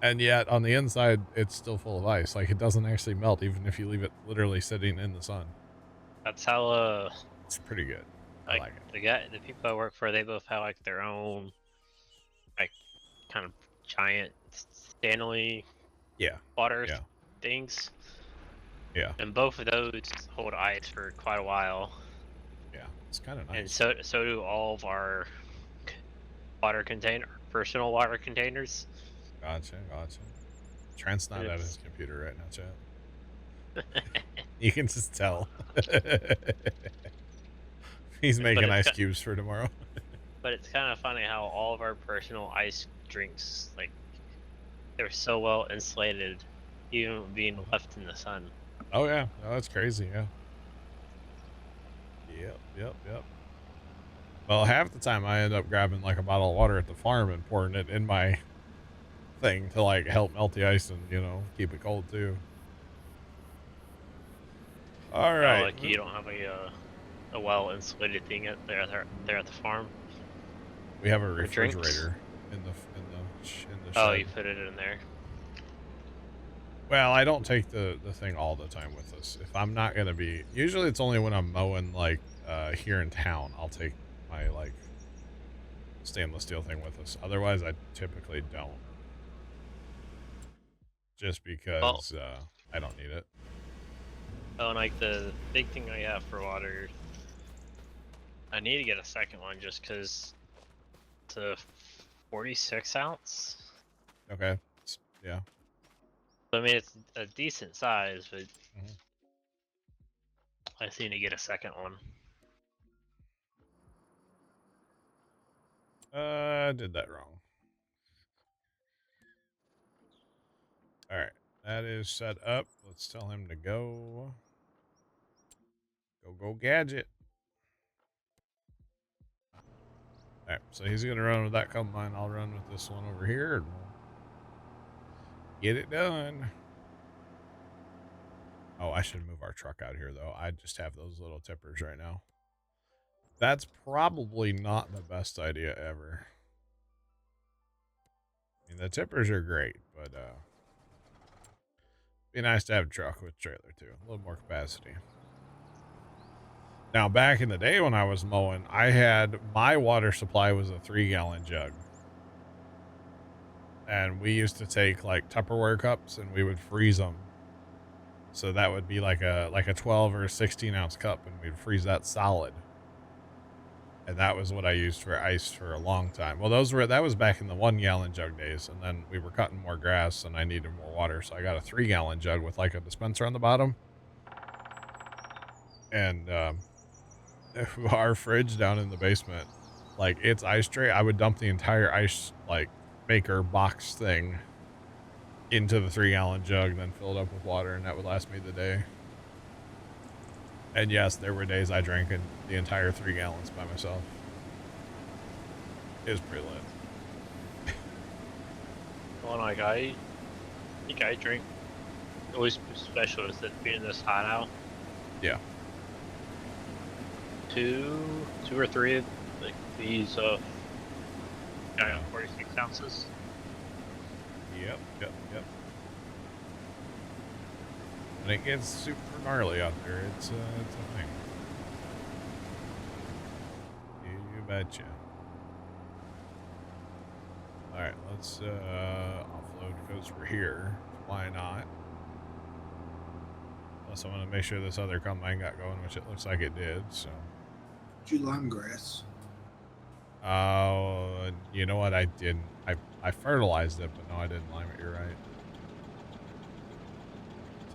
And yet on the inside, it's still full of ice. Like it doesn't actually melt even if you leave it literally sitting in the sun. That's how It's pretty good. like, I like it. the people I work for, they both have like their own like kind of giant Stanley water things. Yeah. And both of those hold ice for quite a while. Yeah. It's kind of nice. And so do all of our personal water containers. Gotcha. Trent's not at his computer right now, chat. You can just tell. He's making ice cubes for tomorrow. But it's kind of funny how all of our personal ice drinks, like, they're so well insulated, even being left in the sun. Oh yeah, no, that's crazy. Yeah. Yep. Well, half the time I end up grabbing like a bottle of water at the farm and pouring it in my thing to like help melt the ice and, you know, keep it cold too. All right. Like you don't have a well insulated thing there at the farm. We have a refrigerator in the shed. Oh, you put it in there. Well, I don't take the thing all the time with us. If I'm not gonna be, usually it's only when I'm mowing like here in town, I'll take my like stainless steel thing with us. Otherwise, I typically don't. Just because I don't need it. Oh, and like the big thing I have for water, I need to get a second one just because it's a 46 ounce. Okay. Yeah. I mean, it's a decent size, but I just need to get a second one. I did that wrong. All right. That is set up. Let's tell him to go. Go gadget. All right. So he's going to run with that combine. I'll run with this one over here and we'll get it done. Oh, I should move our truck out here though. I just have those little tippers right now. That's probably not the best idea ever. I mean, the tippers are great, but be nice to have a truck with trailer too. A little more capacity. Now, back in the day when I was mowing, I had my water supply was a 3-gallon jug. And we used to take like Tupperware cups and we would freeze them. So that would be like a 12 or 16 ounce cup and we'd freeze that solid. And that was what I used for ice for a long time. Well, that was back in the 1-gallon jug days. And then we were cutting more grass and I needed more water. So I got a 3-gallon jug with like a dispenser on the bottom. And, our fridge down in the basement, like its ice tray, I would dump the entire ice like maker box thing into the 3-gallon jug and then fill it up with water, and that would last me the day. And yes, there were days I drank the entire 3 gallons by myself. It was pretty lit. Well, like I think I drink. Always special is that being this hot out. Yeah. Two or three of like these 46 ounces. Yep. When it gets super gnarly out there, it's a thing. You betcha. Alright, let's offload because we're here. Why not? Plus, I want to make sure this other combine got going, which it looks like it did, so. Did you lime grass? You know what? I didn't. I fertilized it, but no, I didn't lime it. You're right.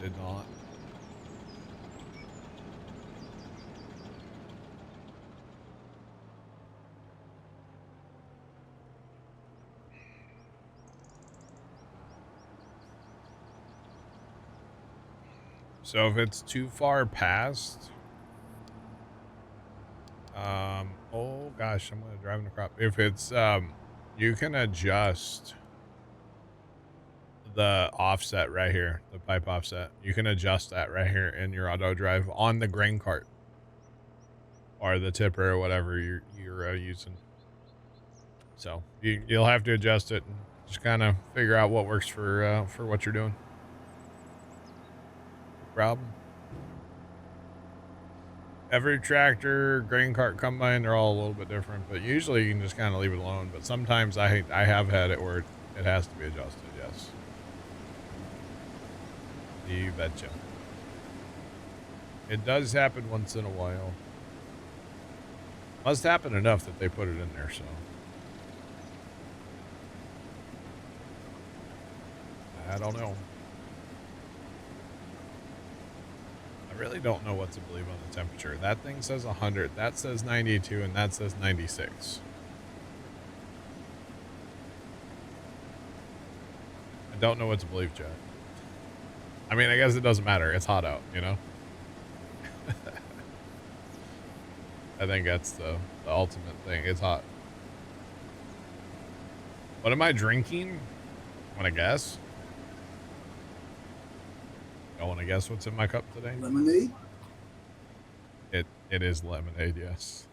Did not. So if it's too far past, oh gosh, I'm gonna drive in the crop. If it's, you can adjust the offset right here, the pipe offset. You can adjust that right here in your auto drive on the grain cart or the tipper or whatever you're using. So you'll have to adjust it and just kind of figure out what works for what you're doing. Problem. Every tractor, grain cart, combine, they're all a little bit different, but usually you can just kind of leave it alone. But sometimes I have had it where it has to be adjusted. Yes. You betcha. It does happen once in a while. Must happen enough that they put it in there, so. I don't know. I really don't know what to believe on the temperature. That thing says 100, that says 92, and that says 96. I don't know what to believe, Chad. I mean, I guess it doesn't matter. It's hot out, you know? I think that's the ultimate thing. It's hot. What am I drinking? Want to guess? I want to guess what's in my cup today? Lemonade? It is lemonade, yes.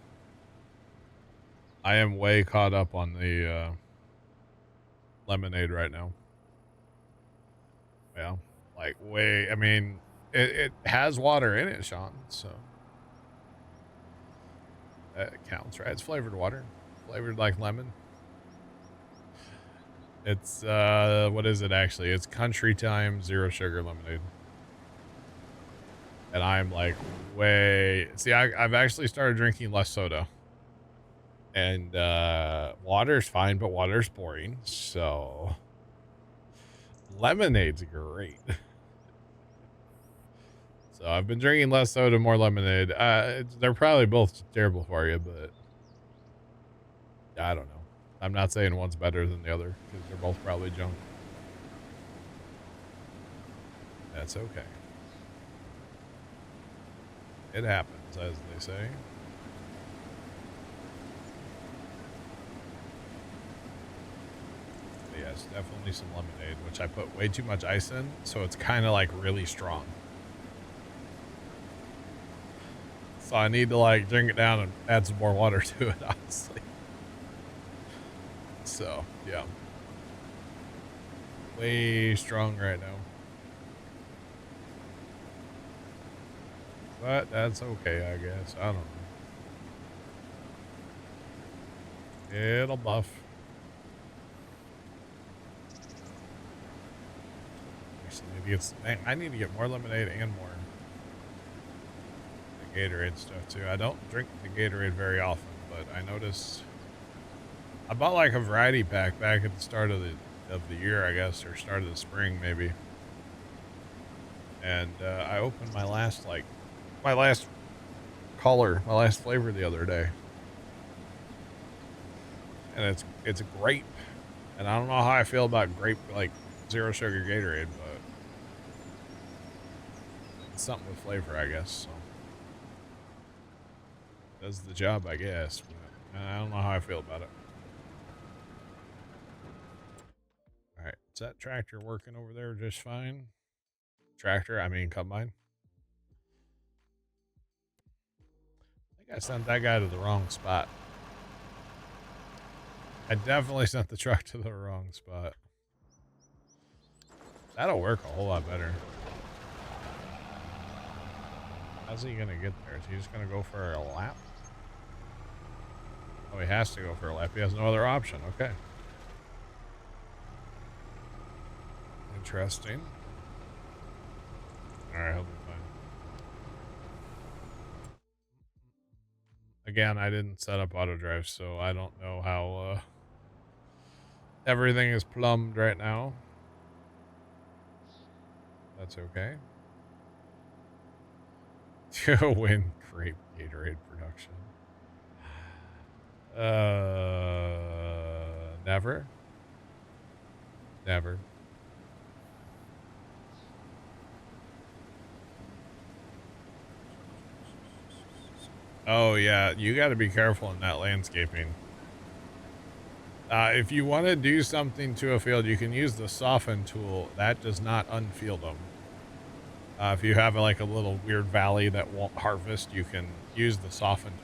I am way caught up on the lemonade right now. Yeah, like way. I mean, it has water in it, Sean, so that counts, right? It's flavored water, flavored like lemon. It's what is it actually? It's Country Time Zero Sugar Lemonade. And I'm like way, see, I've actually started drinking less soda, and water's fine, but water's boring. So lemonade's great. So I've been drinking less soda, more lemonade. They're probably both terrible for you, but I don't know. I'm not saying one's better than the other because they're both probably junk. That's okay. It happens, as they say. But yes, definitely some lemonade, which I put way too much ice in, so it's kind of like really strong. So I need to like drink it down and add some more water to it, honestly. So, yeah. Way strong right now. But that's okay, I guess. I don't know. It'll buff. I need to get more lemonade and more the Gatorade stuff too. I don't drink the Gatorade very often, but I noticed I bought like a variety pack back at the start of the year, I guess, or start of the spring maybe. And I opened my last color, my last flavor the other day, and it's grape, and I don't know how I feel about grape, like zero sugar Gatorade, but it's something with flavor, I guess. So does the job, I guess, but I don't know how I feel about it. All right, is that tractor working over there just fine? Tractor, I mean combine. I sent that guy to the wrong spot. I definitely sent the truck to the wrong spot. That'll work a whole lot better. How's he gonna get there? Is he just gonna go for a lap? Oh, he has to go for a lap. He has no other option. Okay. Interesting. Alright, he'll be fine. Again, I didn't set up auto drive, so I don't know how everything is plumbed right now. That's okay. To win great Gatorade production. Never. Never. Oh yeah, you got to be careful in that landscaping. If you want to do something to a field, you can use the soften tool. That does not unfield them. If you have like a little weird valley that won't harvest, you can use the soften tool.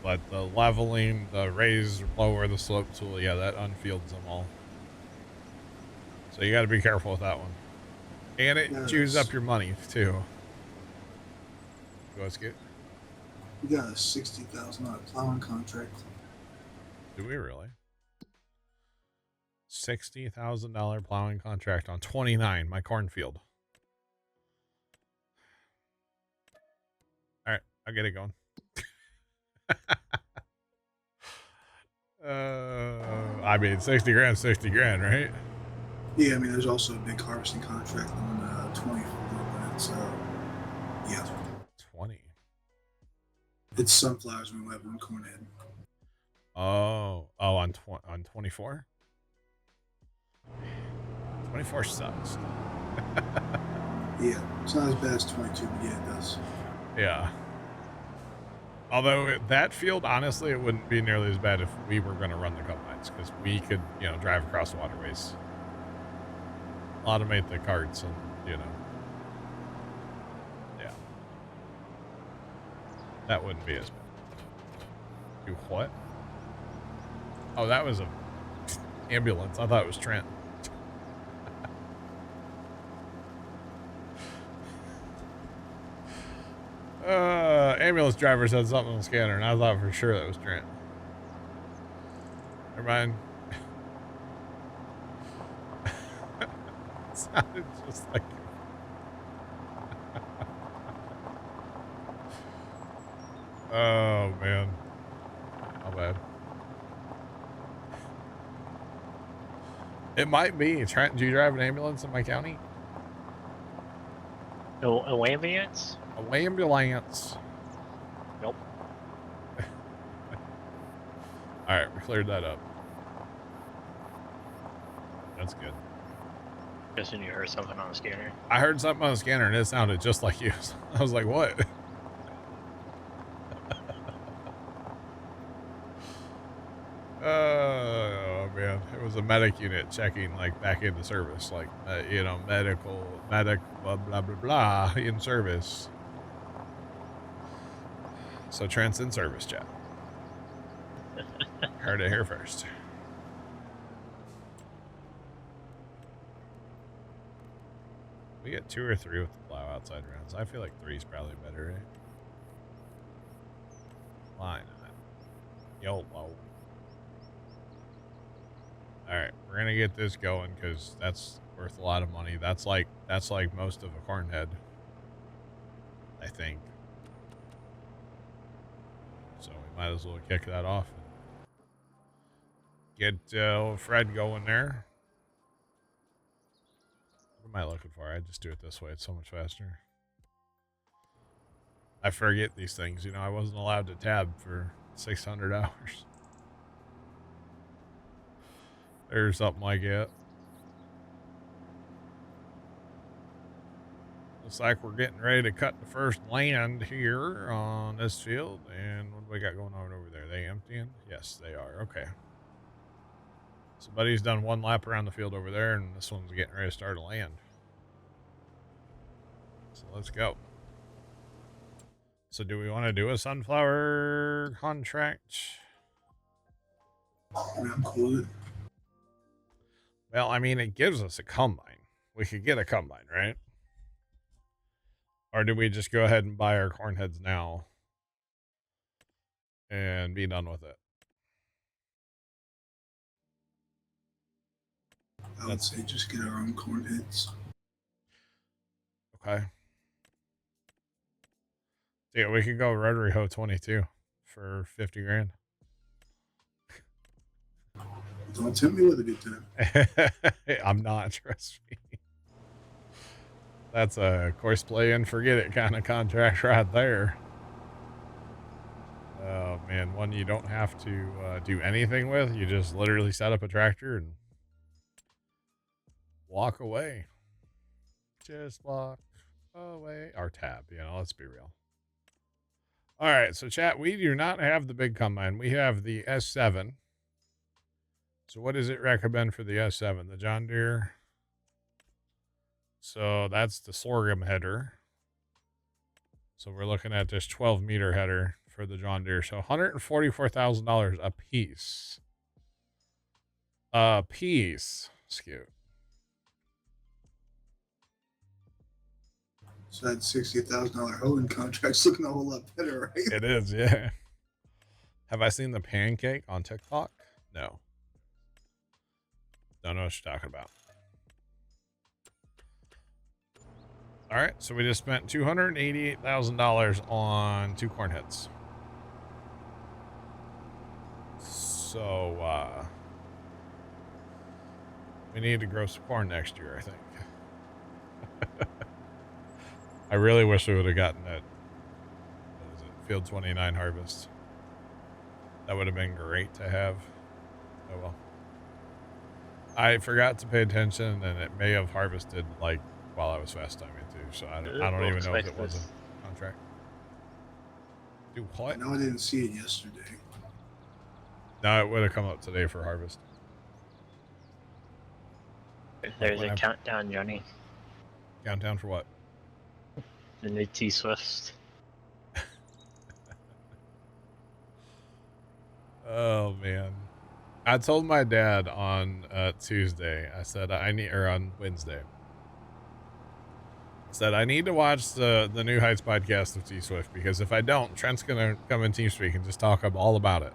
But the leveling, the raise, lower, the slope tool, yeah, that unfields them all. So you got to be careful with that one. And it chews up your money too. Go skip. We got a $60,000 plowing contract. Do we really? $60,000 plowing contract on 29, my cornfield. All right, I'll get it going. I mean, 60 grand, 60 grand, right? Yeah, I mean, there's also a big harvesting contract on 20. It's, yeah. 20. It's sunflowers. We have one corn head. Oh, on 24. 24 sucks. Yeah, it's not as bad as 22, but yeah, it does. Yeah. Although that field, honestly, it wouldn't be nearly as bad if we were going to run the combines, because we could, you know, drive across waterways, automate the carts, and you know, yeah, that wouldn't be as bad. Do what? Oh, that was a ambulance. I thought it was Trent. Ambulance driver said something on the scanner, and I thought for sure that was Trent. Never mind. It sounded just like him. Oh, man. How bad. It might be. Trent, do you drive an ambulance in my county? No, a ambulance? A ambulance. Nope. Alright, we cleared that up. That's good. Guessing you heard something on the scanner. I heard something on the scanner and it sounded just like you. I was like, what? Oh man, it was a medic unit checking like back into service, like you know, medic blah blah blah blah in service. So Trent's in service, chat. Heard it here first. We get 2 or 3 with the plow outside rounds. I feel like 3 is probably better, right? Why not? YOLO. Alright, we're gonna get this going because that's worth a lot of money. That's like most of a corn head, I think. So we might as well kick that off and get Fred going there. What am I looking for? I just do it this way. It's so much faster. I forget these things. You know, I wasn't allowed to tab for 600 hours. Or something like that. Looks like we're getting ready to cut the first land here on this field. And what do we got going on over there? Are they emptying? Yes, they are. Okay. Somebody's done 1 lap around the field over there, and this one's getting ready to start a land. So let's go. So do we want to do a sunflower contract? I'm cool with it. Well, I mean, it gives us a combine. We could get a combine, right? Or do we just go ahead and buy our corn heads now and be done with it? I would say just get our own corn heads. Okay. Yeah, we could go Rotary Hoe 22 for 50 grand. Don't tempt me with a good time. I'm not, trust me. That's a course play and forget it kind of contract right there. Oh man, one you don't have to do anything with. You just literally set up a tractor and walk away. Just walk away. Our tab, let's be real. All right, so chat, we do not have the big combine. We have the S7. So what does it recommend for the S7? The John Deere. So that's the sorghum header. So we're looking at this 12-meter header for the John Deere. So $144,000 a piece. A piece. Scoot. So that $60,000 hoeing contract's looking a whole lot better, right? It is, yeah. Have I seen the pancake on TikTok? No. Don't know what you're talking about. All right, so we just spent $288,000 on 2 corn heads. So, we need to grow some corn next year, I think. I really wish we would have gotten that, what is it, Field 29 harvest. That would have been great to have. Oh well. I forgot to pay attention, and it may have harvested like while I was fast timing too. So I don't even know if it was a contract. Do what? I know I didn't see it yesterday. No, it would have come up today for harvest. There's a countdown, Johnny. Countdown for what? The new T-Swift. Oh man. I told my dad on Tuesday, I said or on Wednesday. I said I need to watch the New Heights podcast of T-Swift, because if I don't, Trent's gonna come in TeamSpeak and just talk all about it.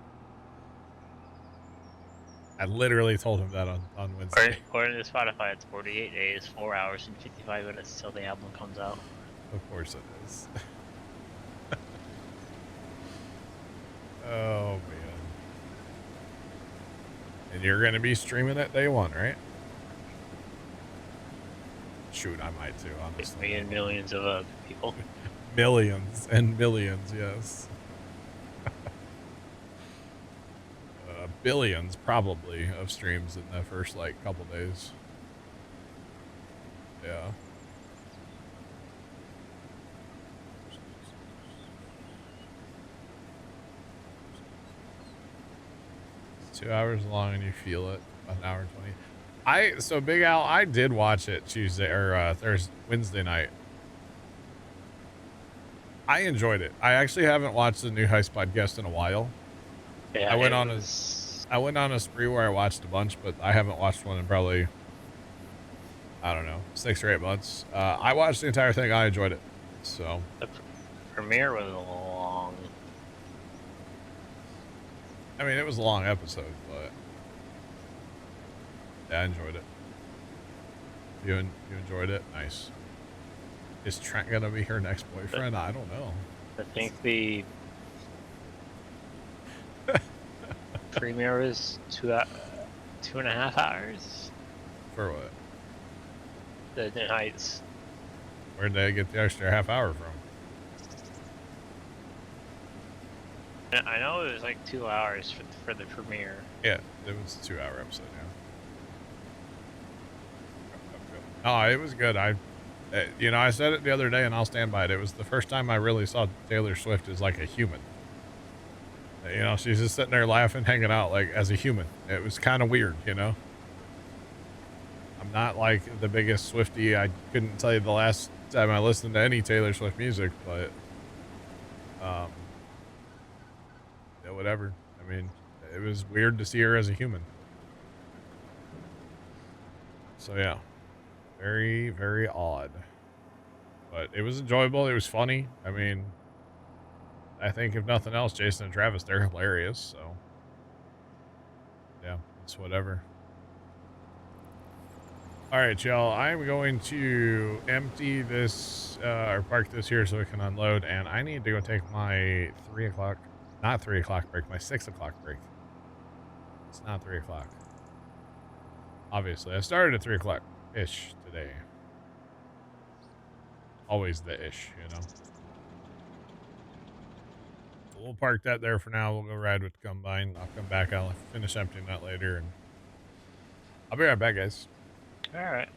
I literally told him that on Wednesday. According to Spotify, it's 48 days, 4 hours, and 55 minutes till the album comes out. Of course it is. Oh man. And you're going to be streaming it day one, right? Shoot, I might too, honestly. Me and millions of other people. Millions and millions, yes. Billions, probably, of streams in the first, couple days. Yeah. It's 2 hours long and you feel it. About an hour and 20. So Big Al, I did watch it Tuesday or Wednesday night. I enjoyed it. I actually haven't watched the New Heights podcast in a while. Yeah, I went on a spree where I watched a bunch, but I haven't watched one in probably, I don't know, 6 or 8 months. I watched the entire thing. I enjoyed it. So the premiere was long. I mean, it was a long episode, but yeah, I enjoyed it. You enjoyed it? Nice. Is Trent gonna be her next boyfriend? I don't know. I think the premiere was 2.5 hours. For what? The New Heights. Where'd they get the extra half hour from? I know it was like 2 hours for the premiere. Yeah, it was a 2-hour episode. Yeah. Oh, it was good. I said it the other day, and I'll stand by it. It was the first time I really saw Taylor Swift as like a human. She's just sitting there laughing, hanging out like as a human. It was kind of weird, I'm not like the biggest Swiftie. I couldn't tell you the last time I listened to any Taylor Swift music, but yeah, whatever. I mean, it was weird to see her as a human. So yeah, very, very odd, but it was enjoyable. It was funny. I mean, I think if nothing else, Jason and Travis, they're hilarious. So yeah, it's whatever. All right, y'all. I'm going to empty this or park this here so we can unload, and I need to go take my 3 o'clock, not 3 o'clock break, my 6 o'clock break. It's not 3 o'clock. Obviously, I started at 3 o'clock ish today. Always the ish, you know. We'll park that there for now. We'll go ride with the combine. I'll come back. I'll finish emptying that later, and I'll be right back, guys. All right.